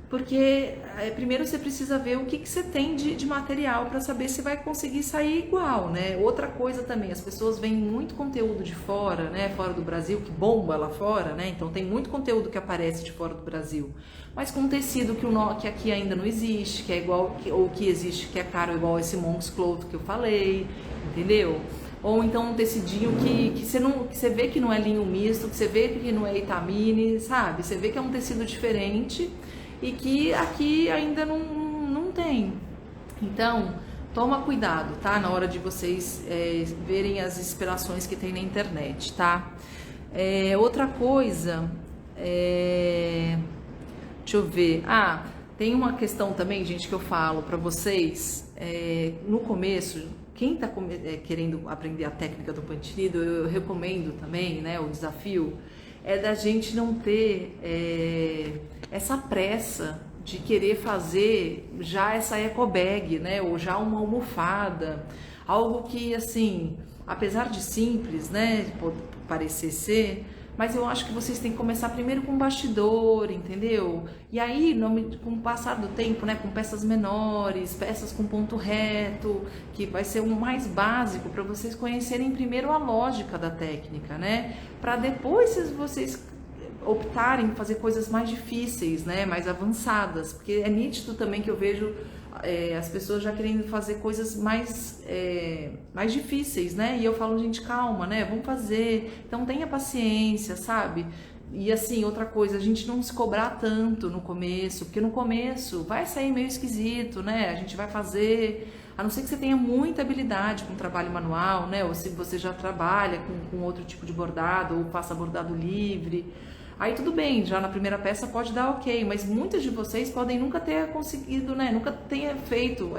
porque primeiro você precisa ver o que você tem de material para saber se vai conseguir sair igual, né? Outra coisa também, as pessoas veem muito conteúdo de fora, né? Fora do Brasil, que bomba lá fora, né? Então tem muito conteúdo que aparece de fora do Brasil, mas com um tecido que aqui ainda não existe, que é igual, ou que existe, que é caro, igual esse Monks Cloth que eu falei, entendeu? ou então um tecidinho que você vê que não é linho misto, que você vê que não é Itamine, sabe? Você vê que é um tecido diferente e que aqui ainda não tem. Então, toma cuidado, tá? Na hora de vocês verem as inspirações que tem na internet, tá? Outra coisa, deixa eu ver. Tem uma questão também, gente, que eu falo pra vocês. No começo, quem tá querendo aprender a técnica do Pantinido, eu recomendo também, né? O desafio é da gente não ter essa pressa de querer fazer já essa eco bag, né? Ou já uma almofada, algo que, assim, apesar de simples, né? Pode parecer ser, mas eu acho que vocês têm que começar primeiro com um bastidor, entendeu? E aí, com o passar do tempo, né? Com peças menores, peças com ponto reto, que vai ser o mais básico para vocês conhecerem primeiro a lógica da técnica, né? Para depois vocês optarem em fazer coisas mais difíceis, né, mais avançadas, porque é nítido também que eu vejo as pessoas já querendo fazer coisas mais difíceis, né, e eu falo, gente, calma, né, vamos fazer, então tenha paciência, sabe? E assim, outra coisa, a gente não se cobrar tanto no começo, porque no começo vai sair meio esquisito, né, a gente vai fazer, a não ser que você tenha muita habilidade com trabalho manual, né, ou se você já trabalha com outro tipo de bordado, ou faça bordado livre. Aí tudo bem, já na primeira peça pode dar ok, mas muitas de vocês podem nunca ter conseguido, né? Nunca tenha feito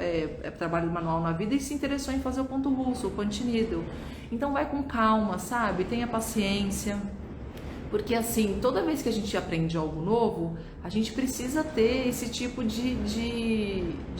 trabalho manual na vida e se interessou em fazer o ponto russo, o punch needle. Então vai com calma, sabe? Tenha paciência. Porque assim, toda vez que a gente aprende algo novo, a gente precisa ter esse tipo de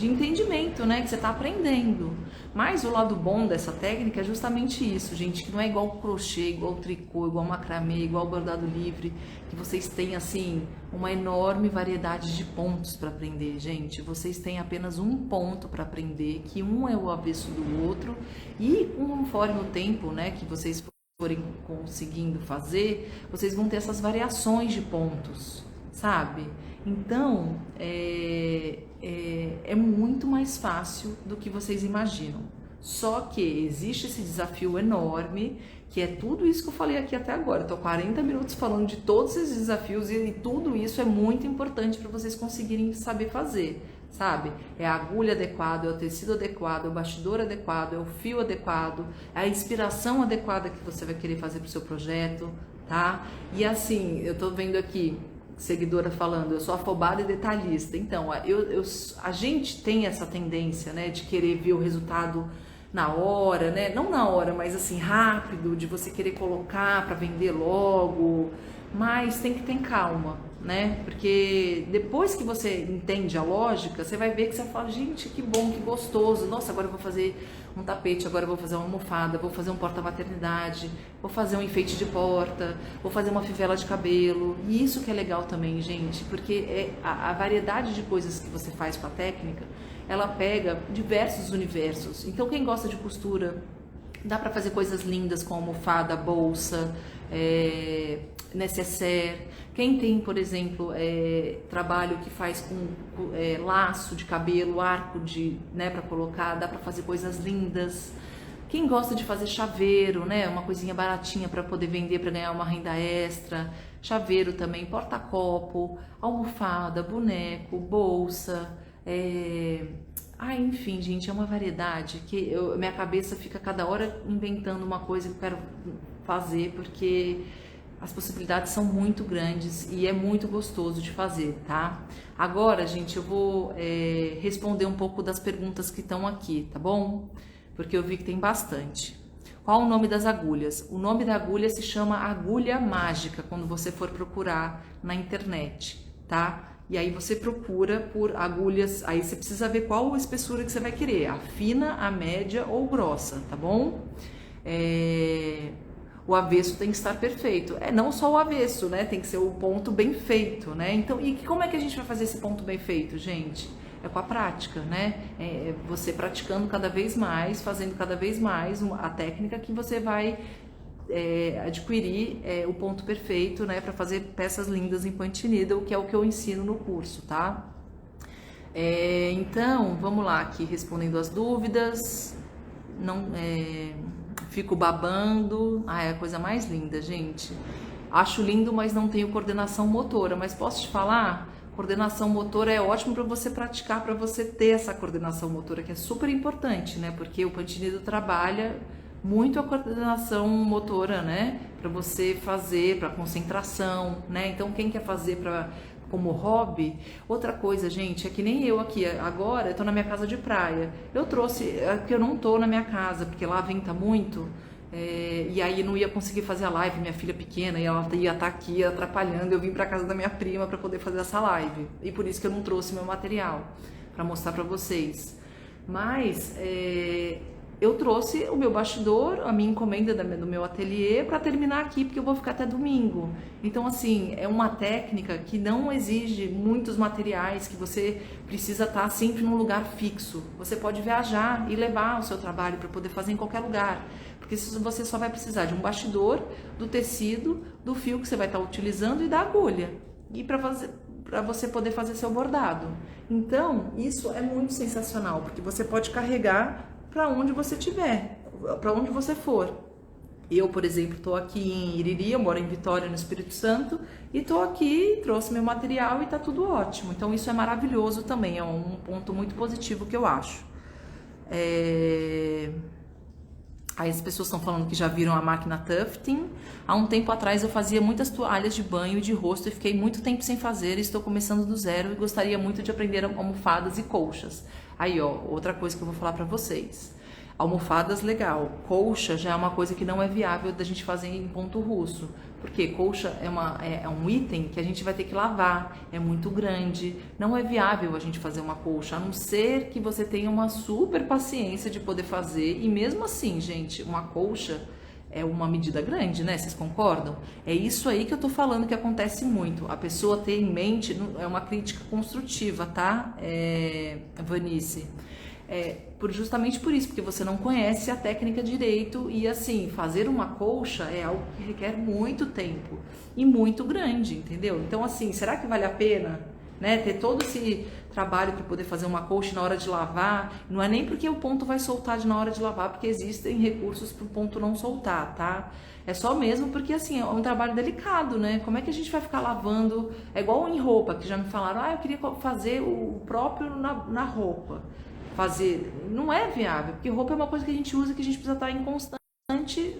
entendimento, né? Que você está aprendendo. Mas o lado bom dessa técnica é justamente isso, gente, que não é igual o crochê, igual o tricô, igual o macramê, igual o bordado livre, que vocês têm, assim, uma enorme variedade de pontos para aprender, gente. Vocês têm apenas um ponto para aprender, que um é o avesso do outro, e conforme o tempo, né, que vocês forem conseguindo fazer, vocês vão ter essas variações de pontos, sabe? Então, é muito mais fácil do que vocês imaginam. Só que existe esse desafio enorme, que é tudo isso que eu falei aqui até agora. Eu tô 40 minutos falando de todos esses desafios e tudo isso é muito importante para vocês conseguirem saber fazer, sabe? É a agulha adequada, é o tecido adequado, é o bastidor adequado, é o fio adequado, é a inspiração adequada que você vai querer fazer pro seu projeto, tá? E assim, eu tô vendo aqui seguidora falando, eu sou afobada e detalhista. Então, a gente tem essa tendência, né, de querer ver o resultado na hora, né? Não na hora, mas assim, rápido, de você querer colocar para vender logo, mas tem que ter calma, né? Porque depois que você entende a lógica, você vai ver que você fala, gente, que bom, que gostoso, nossa, agora eu vou fazer um tapete, agora eu vou fazer uma almofada, vou fazer um porta-maternidade, vou fazer um enfeite de porta, vou fazer uma fivela de cabelo. E isso que é legal também, gente, porque a variedade de coisas que você faz com a técnica, ela pega diversos universos. Então quem gosta de costura, dá para fazer coisas lindas com almofada, bolsa, necessaire. Quem tem, por exemplo, trabalho que faz com laço de cabelo, arco né, para colocar, dá para fazer coisas lindas. Quem gosta de fazer chaveiro, né, uma coisinha baratinha para poder vender, para ganhar uma renda extra. Chaveiro também, porta-copo, almofada, boneco, bolsa. Enfim, gente, é uma variedade que minha cabeça fica cada hora inventando uma coisa que eu quero fazer, porque as possibilidades são muito grandes e é muito gostoso de fazer, tá? Agora, gente, eu vou responder um pouco das perguntas que estão aqui, tá bom? Porque eu vi que tem bastante. Qual o nome das agulhas? O nome da agulha se chama agulha mágica, quando você for procurar na internet, tá? E aí você procura por agulhas, aí você precisa ver qual a espessura que você vai querer, a fina, a média ou grossa, tá bom? O avesso tem que estar perfeito. Não só o avesso, né? Tem que ser o ponto bem feito, né? Então, e como é que a gente vai fazer esse ponto bem feito, gente? É com a prática, né? Você praticando cada vez mais, fazendo cada vez mais a técnica que você vai adquirir o ponto perfeito, né? Para fazer peças lindas em punch needle, que é o que eu ensino no curso, tá? Então, vamos lá aqui respondendo as dúvidas. fico babando. Ah, é a coisa mais linda, gente. Acho lindo, mas não tenho coordenação motora. Mas posso te falar? Coordenação motora é ótimo para você praticar, para você ter essa coordenação motora, que é super importante, né? Porque o Pantinido trabalha muito a coordenação motora, né? Para você fazer, para concentração, né? Então, quem quer fazer para como hobby, outra coisa, gente, é que nem eu aqui agora, eu tô na minha casa de praia. Eu trouxe, é porque eu não tô na minha casa, porque lá venta muito. E aí não ia conseguir fazer a live, minha filha pequena, e ela ia estar aqui atrapalhando. Eu vim para casa da minha prima para poder fazer essa live, e por isso que eu não trouxe meu material para mostrar para vocês. Mas eu trouxe o meu bastidor, a minha encomenda do meu ateliê para terminar aqui, porque eu vou ficar até domingo. Então, assim, é uma técnica que não exige muitos materiais, que você precisa estar sempre num lugar fixo. Você pode viajar e levar o seu trabalho para poder fazer em qualquer lugar. Porque você só vai precisar de um bastidor, do tecido, do fio que você vai estar utilizando e da agulha. E para você poder fazer seu bordado. Então, isso é muito sensacional, porque você pode carregar para onde você estiver, para onde você for. Eu, por exemplo, estou aqui em Iriri, eu moro em Vitória, no Espírito Santo, e estou aqui, trouxe meu material e está tudo ótimo. Então, isso é maravilhoso também, é um ponto muito positivo que eu acho. Aí as pessoas estão falando que já viram a máquina Tufting. Há um tempo atrás eu fazia muitas toalhas de banho e de rosto e fiquei muito tempo sem fazer. Estou começando do zero e gostaria muito de aprender almofadas e colchas. Aí, ó, outra coisa que eu vou falar pra vocês. Almofadas, legal. Colcha já é uma coisa que não é viável da gente fazer em ponto russo. Porque colcha é um item que a gente vai ter que lavar, é muito grande. Não é viável a gente fazer uma colcha, a não ser que você tenha uma super paciência de poder fazer. E mesmo assim, gente, uma colcha é uma medida grande, né? Vocês concordam? É isso aí que eu tô falando que acontece muito. A pessoa ter em mente, é uma crítica construtiva, tá, Vanice? Justamente por isso, porque você não conhece a técnica direito e assim, fazer uma colcha é algo que requer muito tempo e muito grande, entendeu? Então assim, será que vale a pena, né, ter todo esse trabalho para poder fazer uma colcha na hora de lavar? Não é nem porque o ponto vai soltar na hora de lavar, porque existem recursos para o ponto não soltar, tá? É só mesmo porque assim, é um trabalho delicado, né? Como é que a gente vai ficar lavando? É igual em roupa, que já me falaram, eu queria fazer o próprio na roupa. Não é viável, porque roupa é uma coisa que a gente usa, que a gente precisa estar em constante,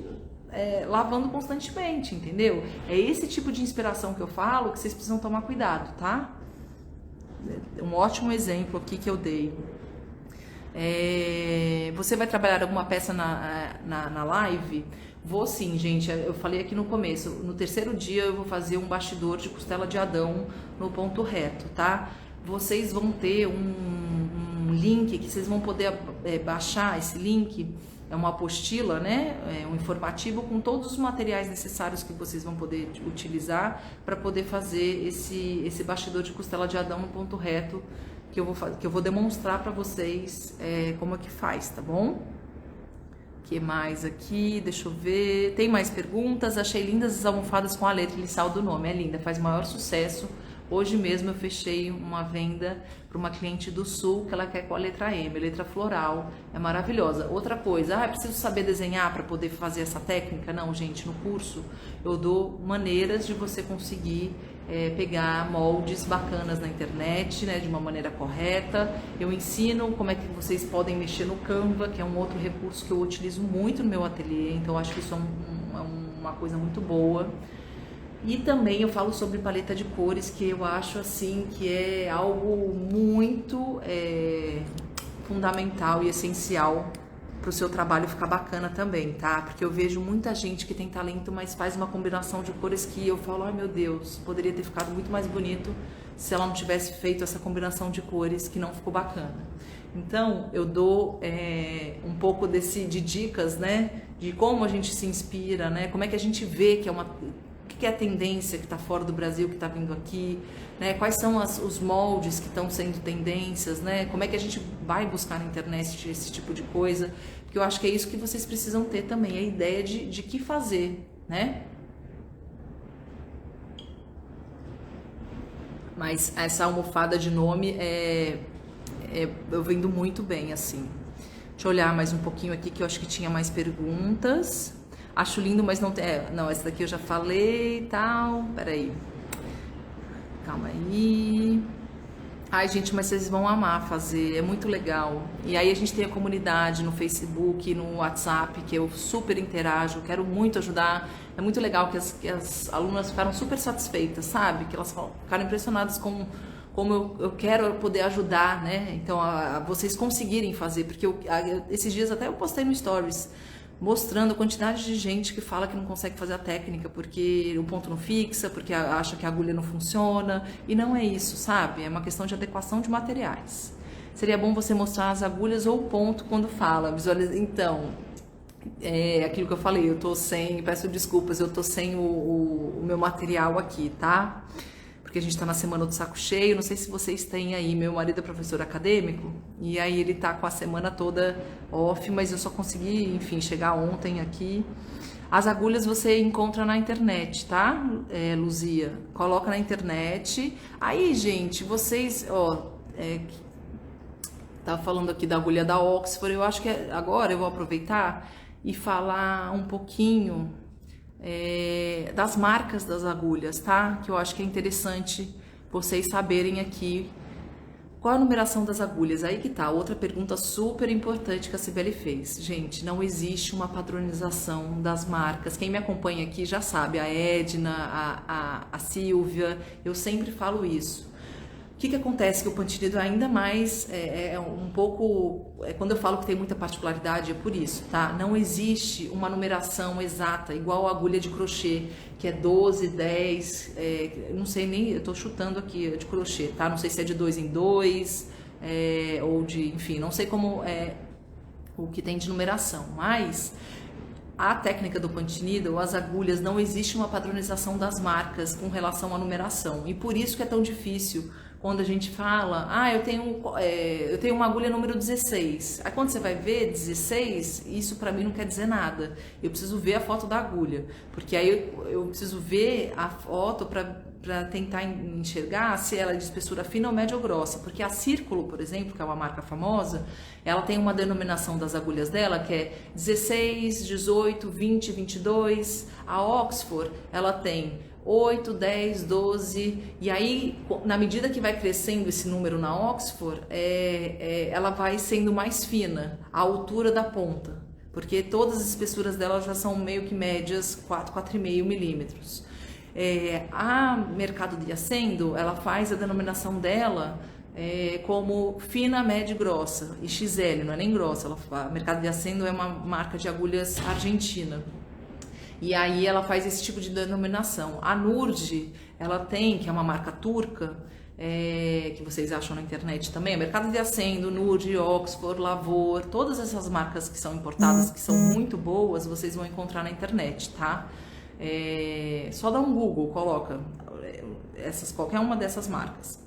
lavando constantemente, entendeu? É esse tipo de inspiração que eu falo que vocês precisam tomar cuidado, tá? Um ótimo exemplo aqui que eu dei. Você vai trabalhar alguma peça na live? Vou sim, gente. Eu falei aqui no começo. No terceiro dia eu vou fazer um bastidor de costela de Adão no ponto reto, tá? Vocês vão ter um link que vocês vão poder baixar. Esse link é uma apostila, né? Um informativo com todos os materiais necessários que vocês vão poder utilizar para poder fazer esse bastidor de costela de Adão no ponto reto, que eu vou demonstrar para vocês como é que faz, tá bom? O que mais aqui? Deixa eu ver. Tem mais perguntas? Achei lindas as almofadas com a letra inicial do nome. É linda, faz maior sucesso. Hoje mesmo eu fechei uma venda para uma cliente do Sul que ela quer com a letra M, letra floral, é maravilhosa. Outra coisa, preciso saber desenhar para poder fazer essa técnica? Não, gente, no curso eu dou maneiras de você conseguir pegar moldes bacanas na internet, né, de uma maneira correta. Eu ensino como é que vocês podem mexer no Canva, que é um outro recurso que eu utilizo muito no meu ateliê, então acho que isso é uma coisa muito boa. E também eu falo sobre paleta de cores, que eu acho assim que é algo muito fundamental e essencial para o seu trabalho ficar bacana também, tá? Porque eu vejo muita gente que tem talento, mas faz uma combinação de cores que eu falo, ai meu Deus, poderia ter ficado muito mais bonito se ela não tivesse feito essa combinação de cores que não ficou bacana. Então eu dou um pouco de dicas, né? De como a gente se inspira, né? Como é que a gente vê que que é a tendência que está fora do Brasil, que está vindo aqui, né? Quais são os moldes que estão sendo tendências, né? Como é que a gente vai buscar na internet esse tipo de coisa? Porque eu acho que é isso que vocês precisam ter também, a ideia de que fazer, né? Mas essa almofada de nome eu vendo muito bem, assim. Deixa eu olhar mais um pouquinho aqui, que eu acho que tinha mais perguntas. Acho lindo, mas não tem... não, essa daqui eu já falei e tal. Peraí. Calma aí. Ai, gente, mas vocês vão amar fazer, é muito legal. E aí a gente tem a comunidade no Facebook, no WhatsApp, que eu super interajo, quero muito ajudar. É muito legal que as alunas ficaram super satisfeitas, sabe? Que elas ficaram impressionadas com como eu quero poder ajudar, né? Então, a vocês conseguirem fazer, porque esses dias até eu postei no Stories, mostrando a quantidade de gente que fala que não consegue fazer a técnica porque o ponto não fixa, porque acha que a agulha não funciona, e não é isso, sabe? É uma questão de adequação de materiais. Seria bom você mostrar as agulhas ou o ponto quando fala, visualiza. Então, é aquilo que eu falei, eu tô sem, peço desculpas, eu tô sem o meu material aqui, tá? Porque a gente tá na semana do saco cheio, não sei se vocês têm aí, meu marido é professor acadêmico, e aí ele tá com a semana toda off, mas eu só consegui, enfim, chegar ontem aqui. As agulhas você encontra na internet, tá, Luzia? Coloca na internet. Aí, gente, vocês, tava falando aqui da agulha da Oxford, eu acho que agora eu vou aproveitar e falar um pouquinho das marcas das agulhas, tá? Que eu acho que é interessante vocês saberem aqui qual a numeração das agulhas. Aí que tá, outra pergunta super importante que a Cibele fez. Gente, não existe uma padronização das marcas. Quem me acompanha aqui já sabe, a Edna, a Silvia, eu sempre falo isso. O que acontece? Que o Pantinido ainda mais um pouco... quando eu falo que tem muita particularidade, é por isso, tá? Não existe uma numeração exata, igual a agulha de crochê, que é 12, 10, não sei nem, eu tô chutando aqui, de crochê, tá? Não sei se é de 2 em 2, ou de, enfim, não sei como é o que tem de numeração, mas... A técnica do Pantinido, as agulhas, não existe uma padronização das marcas com relação à numeração. E por isso que é tão difícil quando a gente fala, eu tenho uma agulha número 16. Aí quando você vai ver 16, isso pra mim não quer dizer nada. Eu preciso ver a foto da agulha, porque aí eu preciso ver a foto para tentar enxergar se ela é de espessura fina ou média ou grossa, porque a Círculo, por exemplo, que é uma marca famosa, ela tem uma denominação das agulhas dela que é 16, 18, 20, 22. A Oxford, ela tem 8, 10, 12, e aí, na medida que vai crescendo esse número na Oxford, ela vai sendo mais fina, a altura da ponta, porque todas as espessuras dela já são meio que médias, 4, 4,5 milímetros. A Mercado de Acendo, ela faz a denominação dela como fina, média e grossa, e XL, não é nem grossa. A Mercado de Acendo é uma marca de agulhas argentina, e aí ela faz esse tipo de denominação. A Nurd, ela tem, que é uma marca turca, que vocês acham na internet também, Mercado de Acendo, Nurd, Oxford, Lavor, todas essas marcas que são importadas, que são muito boas, vocês vão encontrar na internet, tá? Só dá um Google, coloca qualquer uma dessas marcas.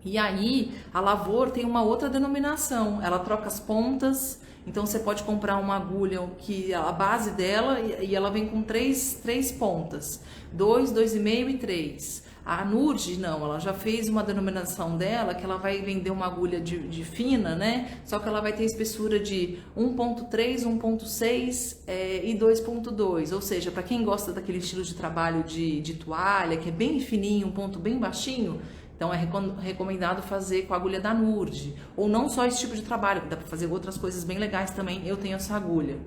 E aí a Lavor tem uma outra denominação, ela troca as pontas, então você pode comprar uma agulha que a base dela e ela vem com três pontas, 2, 2,5 e 3. A Nurd, não, ela já fez uma denominação dela que ela vai vender uma agulha de fina, né? Só que ela vai ter espessura de 1,3, 1,6 e 2,2. Ou seja, para quem gosta daquele estilo de trabalho de toalha, que é bem fininho, um ponto bem baixinho, então é recomendado fazer com a agulha da Nurd. Ou não só esse tipo de trabalho, dá para fazer outras coisas bem legais também. Eu tenho essa agulha.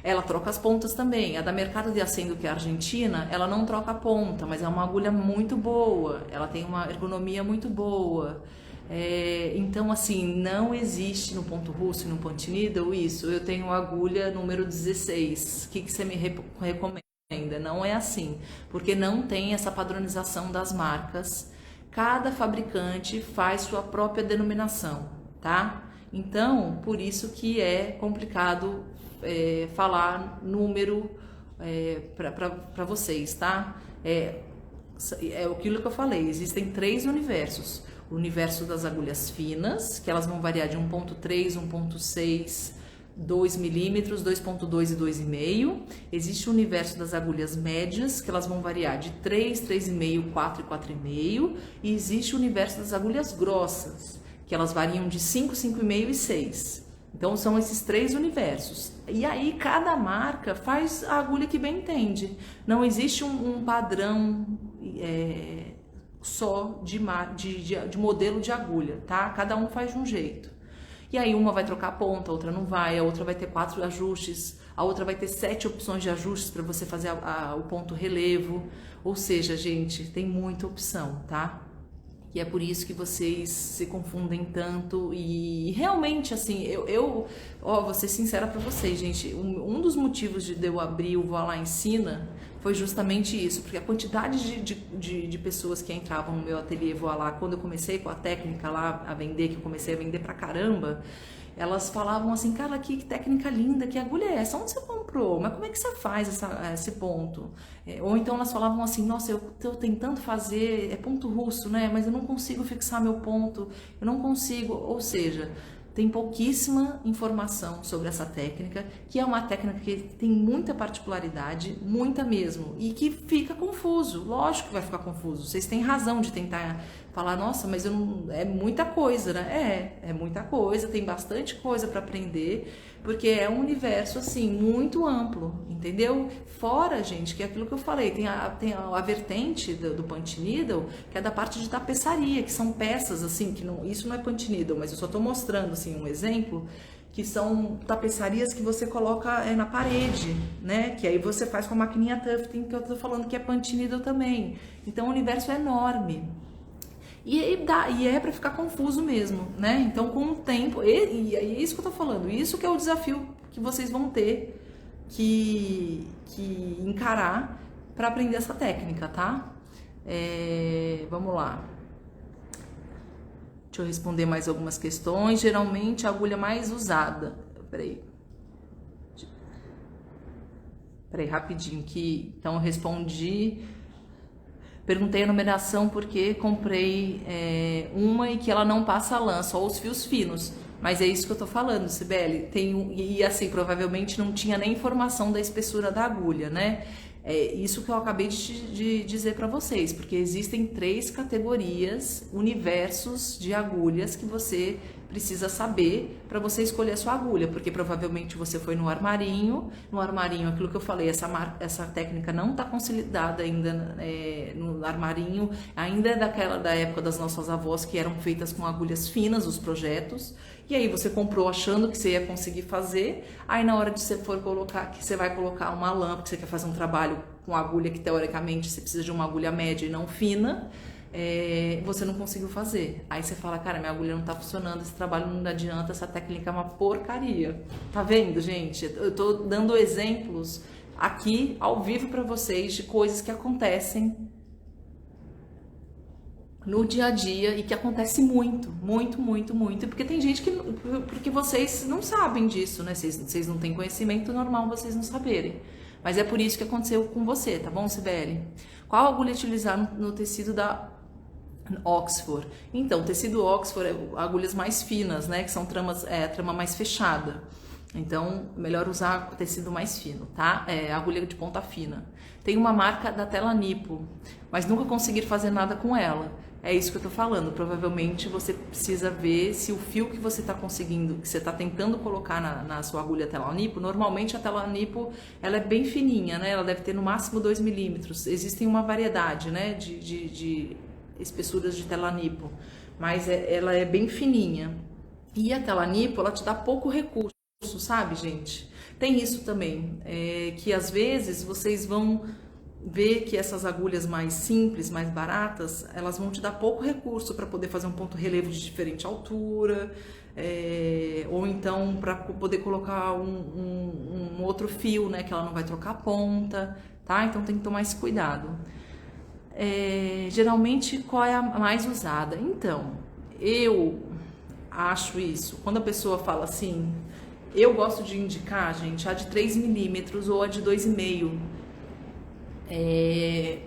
Ela troca as pontas também. A da Mercado de Acendo, que é argentina, ela não troca a ponta, mas é uma agulha muito boa. Ela tem uma ergonomia muito boa. Então, assim, não existe no ponto russo e no Pantinido isso. Eu tenho a agulha número 16. O que você me recomenda? Não é assim, porque não tem essa padronização das marcas. Cada fabricante faz sua própria denominação, tá? Então, por isso que é complicado falar número para vocês, tá? É aquilo que eu falei, existem 3 universos. O universo das agulhas finas, que elas vão variar de 1,3, 1,6, 2 milímetros, 2,2 e 2,5. Existe o universo das agulhas médias, que elas vão variar de 3, 3,5, 4 e 4,5. E existe o universo das agulhas grossas, que elas variam de 5, 5,5 e 6. Então são esses 3 universos. E aí cada marca faz a agulha que bem entende. Não existe um padrão só de modelo de agulha, tá? Cada um faz de um jeito. E aí uma vai trocar a ponta, a outra não vai, a outra vai ter 4 ajustes, a outra vai ter 7 opções de ajustes para você fazer o ponto relevo. Ou seja, gente, tem muita opção, tá? E é por isso que vocês se confundem tanto. E realmente, assim, vou ser sincera pra vocês, gente. Um dos motivos de eu abrir o Voilá Ensina foi justamente isso, porque a quantidade de pessoas que entravam no meu ateliê Voilá, quando eu comecei com a técnica lá a vender, que eu comecei a vender pra caramba, elas falavam assim, cara, que técnica linda, que agulha é essa? Onde você comprou? Mas como é que você faz esse ponto? Ou então elas falavam assim, nossa, eu tô tentando fazer, é ponto russo, né? Mas eu não consigo fixar meu ponto, eu não consigo. Ou seja, tem pouquíssima informação sobre essa técnica, que é uma técnica que tem muita particularidade, muita mesmo, e que fica confuso. Lógico que vai ficar confuso. Vocês têm razão de tentar falar, nossa, mas eu não, é muita coisa, né? É muita coisa, tem bastante coisa para aprender, porque é um universo assim muito amplo, entendeu? Fora, gente, que é aquilo que eu falei, tem a vertente do punch needle, que é da parte de tapeçaria, que são peças assim, que não, isso não é punch needle, mas eu só estou mostrando assim um exemplo, que são tapeçarias que você coloca na parede, né? Que aí você faz com a maquininha tufting, que eu tô falando que é punch needle também. Então o universo é enorme. E é para ficar confuso mesmo, né? Então, com o tempo, e é isso que eu tô falando, isso que é o desafio que vocês vão ter que encarar para aprender essa técnica, tá? Vamos lá. Deixa eu responder mais algumas questões. Geralmente, a agulha mais usada... Peraí, rapidinho, então eu respondi... Perguntei a numeração porque comprei uma e que ela não passa lã, só os fios finos. Mas é isso que eu tô falando, Sibeli. E assim, provavelmente não tinha nem informação da espessura da agulha, né? É isso que eu acabei de dizer para vocês, porque existem 3 categorias, universos de agulhas que você precisa saber para você escolher a sua agulha, porque provavelmente você foi no armarinho, aquilo que eu falei, essa técnica não está consolidada ainda no armarinho, ainda é da época das nossas avós, que eram feitas com agulhas finas, os projetos, e aí você comprou achando que você ia conseguir fazer, aí na hora de você for colocar, que você vai colocar uma lã, porque você quer fazer um trabalho com agulha que teoricamente você precisa de uma agulha média e não fina, você não conseguiu fazer. Aí você fala, cara, minha agulha não tá funcionando, esse trabalho não adianta, essa técnica é uma porcaria. Tá vendo, gente? Eu tô dando exemplos aqui ao vivo para vocês de coisas que acontecem no dia a dia e que acontece muito, porque tem gente porque vocês não sabem disso, né? Vocês não têm conhecimento, normal vocês não saberem. Mas é por isso que aconteceu com você, tá bom, Sibeli? Qual agulha utilizar no tecido da Oxford? Então, o tecido Oxford é agulhas mais finas, né? Que são trama mais fechada. Então, melhor usar tecido mais fino, tá? Agulha de ponta fina. Tem uma marca da Tela Nipo, mas nunca consegui fazer nada com ela. É isso que eu tô falando. Provavelmente você precisa ver se o fio que você tá conseguindo, que você tá tentando colocar na sua agulha Tela Nipo, normalmente a Tela Nipo, ela é bem fininha, né? Ela deve ter no máximo 2 milímetros. Existem uma variedade, né? De espessuras de Tela Nipo, mas ela é bem fininha. E a Tela Nipo, ela te dá pouco recurso, sabe, gente? Tem isso também, que às vezes vocês vão ver que essas agulhas mais simples, mais baratas, elas vão te dar pouco recurso para poder fazer um ponto relevo de diferente altura, ou então para poder colocar um outro fio, né, que ela não vai trocar a ponta, tá? Então tem que tomar esse cuidado. Geralmente, qual é a mais usada? Então, eu acho isso, quando a pessoa fala assim, eu gosto de indicar, gente, a de 3 milímetros ou a de 2,5.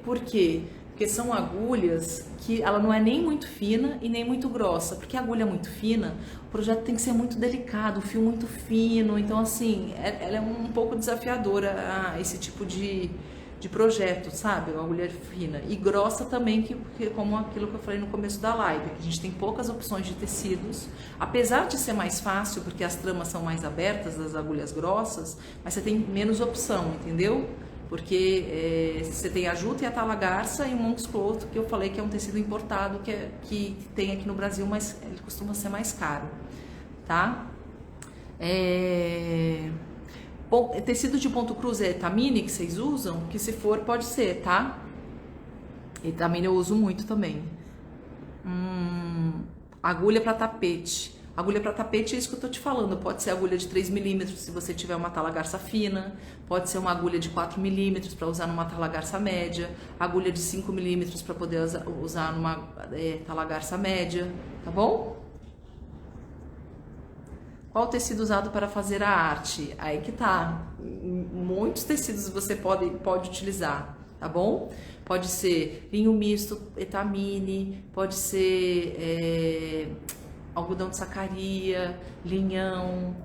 Por quê? Porque são agulhas que ela não é nem muito fina e nem muito grossa, porque a agulha muito fina, o projeto tem que ser muito delicado, o fio muito fino, então assim, ela é um pouco desafiadora esse tipo de de projeto, sabe? Uma agulha fina. E grossa também, como aquilo que eu falei no começo da live, que a gente tem poucas opções de tecidos, apesar de ser mais fácil, porque as tramas são mais abertas das agulhas grossas, mas você tem menos opção, entendeu? Porque você tem a juta e a tala garça e o Monk's Cloth, que eu falei que é um tecido importado, que tem aqui no Brasil, mas ele costuma ser mais caro, tá? Tecido de ponto cruz é etamine que vocês usam? Que se for, pode ser, tá? Etamine eu uso muito também. Agulha para tapete. Agulha para tapete é isso que eu tô te falando. Pode ser agulha de 3 milímetros se você tiver uma tala garça fina. Pode ser uma agulha de 4 milímetros para usar numa tala garça média. Agulha de 5 milímetros para poder usar numa tala garça média. Tá bom? Qual o tecido usado para fazer a arte? Aí que tá. Muitos tecidos você pode utilizar, tá bom? Pode ser linho misto, etamine, pode ser algodão de sacaria, linhão,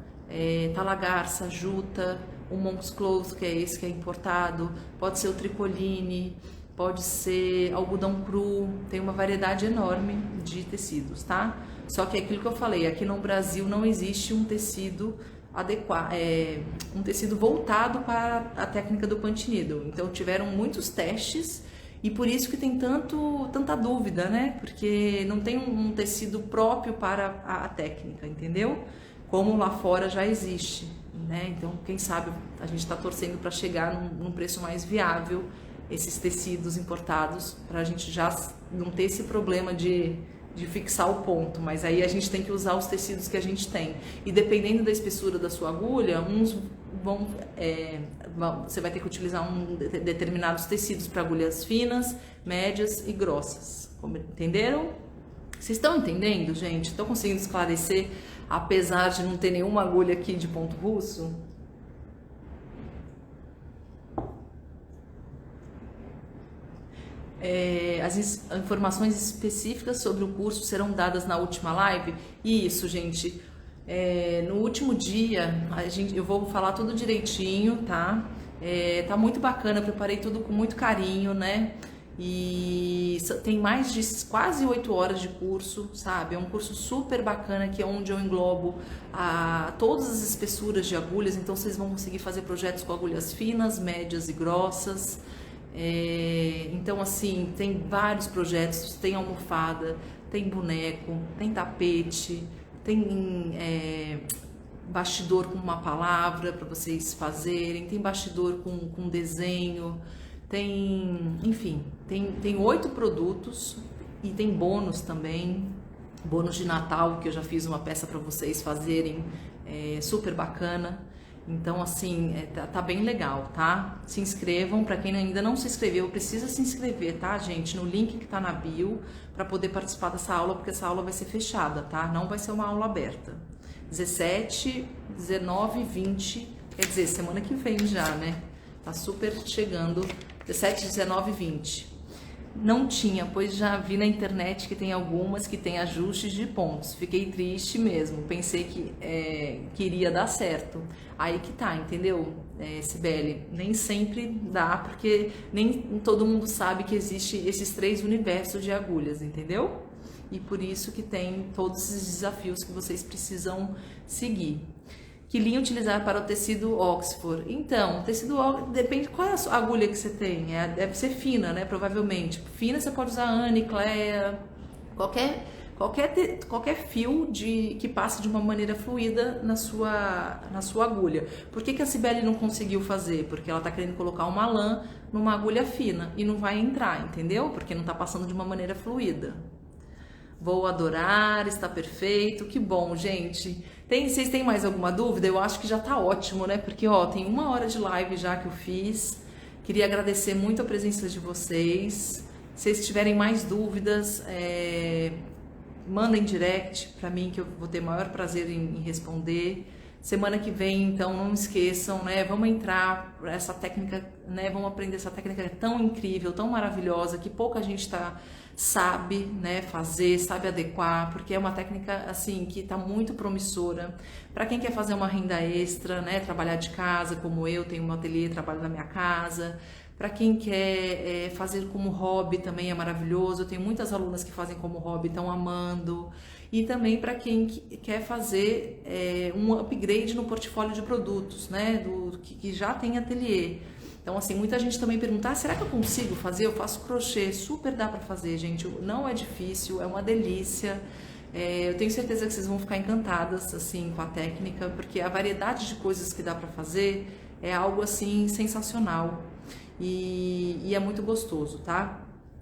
tala garça, juta, o Monk's Cloth, que é esse que é importado, pode ser o tricoline, pode ser algodão cru, tem uma variedade enorme de tecidos, tá? Só que é aquilo que eu falei, aqui no Brasil não existe um tecido adequado, um tecido voltado para a técnica do punch needle. Então tiveram muitos testes e por isso que tem tanta dúvida, né? Porque não tem um tecido próprio para a técnica, entendeu? Como lá fora já existe, né? Então quem sabe a gente está torcendo para chegar num preço mais viável esses tecidos importados, para a gente já não ter esse problema de fixar o ponto, mas aí a gente tem que usar os tecidos que a gente tem. E dependendo da espessura da sua agulha, você vai ter que utilizar determinados tecidos para agulhas finas, médias e grossas. Entenderam? Vocês estão entendendo, gente? Estão conseguindo esclarecer, apesar de não ter nenhuma agulha aqui de ponto russo? As informações específicas sobre o curso serão dadas na última live. Isso, gente. No último dia, eu vou falar tudo direitinho, tá? Tá muito bacana, eu preparei tudo com muito carinho, né? E tem mais de quase 8 horas de curso, sabe? É um curso super bacana, que é onde eu englobo todas as espessuras de agulhas. Então vocês vão conseguir fazer projetos com agulhas finas, médias e grossas. Então assim, tem vários projetos, tem almofada, tem boneco, tem tapete, tem bastidor com uma palavra para vocês fazerem, tem bastidor com desenho, enfim, tem 8 produtos e tem bônus também, bônus de Natal, que eu já fiz uma peça para vocês fazerem, super bacana. Então, assim, tá bem legal, tá? Se inscrevam. Para quem ainda não se inscreveu, precisa se inscrever, tá, gente? No link que tá na bio, para poder participar dessa aula, porque essa aula vai ser fechada, tá? Não vai ser uma aula aberta. 17, 19, 20, quer dizer, semana que vem já, né? Tá super chegando. 17, 19 e 20. Não tinha, pois já vi na internet que tem algumas que tem ajustes de pontos. Fiquei triste mesmo, pensei que iria dar certo. Aí que tá, entendeu, Cibele? Nem sempre dá, porque nem todo mundo sabe que existe esses 3 universos de agulhas, entendeu? E por isso que tem todos esses desafios que vocês precisam seguir. Que linha utilizar para o tecido Oxford? Então, tecido Oxford, depende qual é a agulha que você tem. Deve ser fina, né? Provavelmente. Fina você pode usar Anne, Clea, qualquer fio que passe de uma maneira fluida na sua agulha. Por que a Cibele não conseguiu fazer? Porque ela está querendo colocar uma lã numa agulha fina e não vai entrar, entendeu? Porque não está passando de uma maneira fluida. Vou adorar, está perfeito, que bom, gente. Vocês têm mais alguma dúvida? Eu acho que já tá ótimo, né? Porque, tem 1 hora de live já que eu fiz. Queria agradecer muito a presença de vocês. Se vocês tiverem mais dúvidas, mandem direct para mim, que eu vou ter maior prazer em responder. Semana que vem, então, não esqueçam, né? Vamos entrar essa técnica, né? Vamos aprender essa técnica que é tão incrível, tão maravilhosa, que pouca gente sabe, né, fazer, sabe adequar, porque é uma técnica assim que está muito promissora para quem quer fazer uma renda extra, né, trabalhar de casa, como eu tenho um ateliê, trabalho na minha casa. Para quem quer fazer como hobby também é maravilhoso. Eu tenho muitas alunas que fazem como hobby, estão amando. E também para quem quer fazer um upgrade no portfólio de produtos, né, que já tem ateliê. Então, assim, muita gente também pergunta, será que eu consigo fazer? Eu faço crochê, super dá para fazer, gente. Não é difícil, é uma delícia. Eu tenho certeza que vocês vão ficar encantadas, assim, com a técnica, porque a variedade de coisas que dá para fazer é algo, assim, sensacional. E é muito gostoso, tá?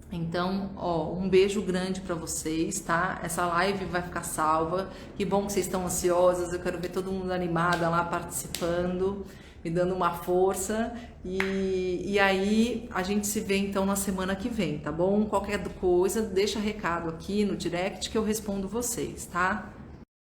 Então, ó, um beijo grande para vocês, tá? Essa live vai ficar salva. Que bom que vocês estão ansiosas. Eu quero ver todo mundo animada lá participando, me dando uma força. E aí a gente se vê então na semana que vem, tá bom? Qualquer coisa, deixa recado aqui no direct que eu respondo vocês, tá?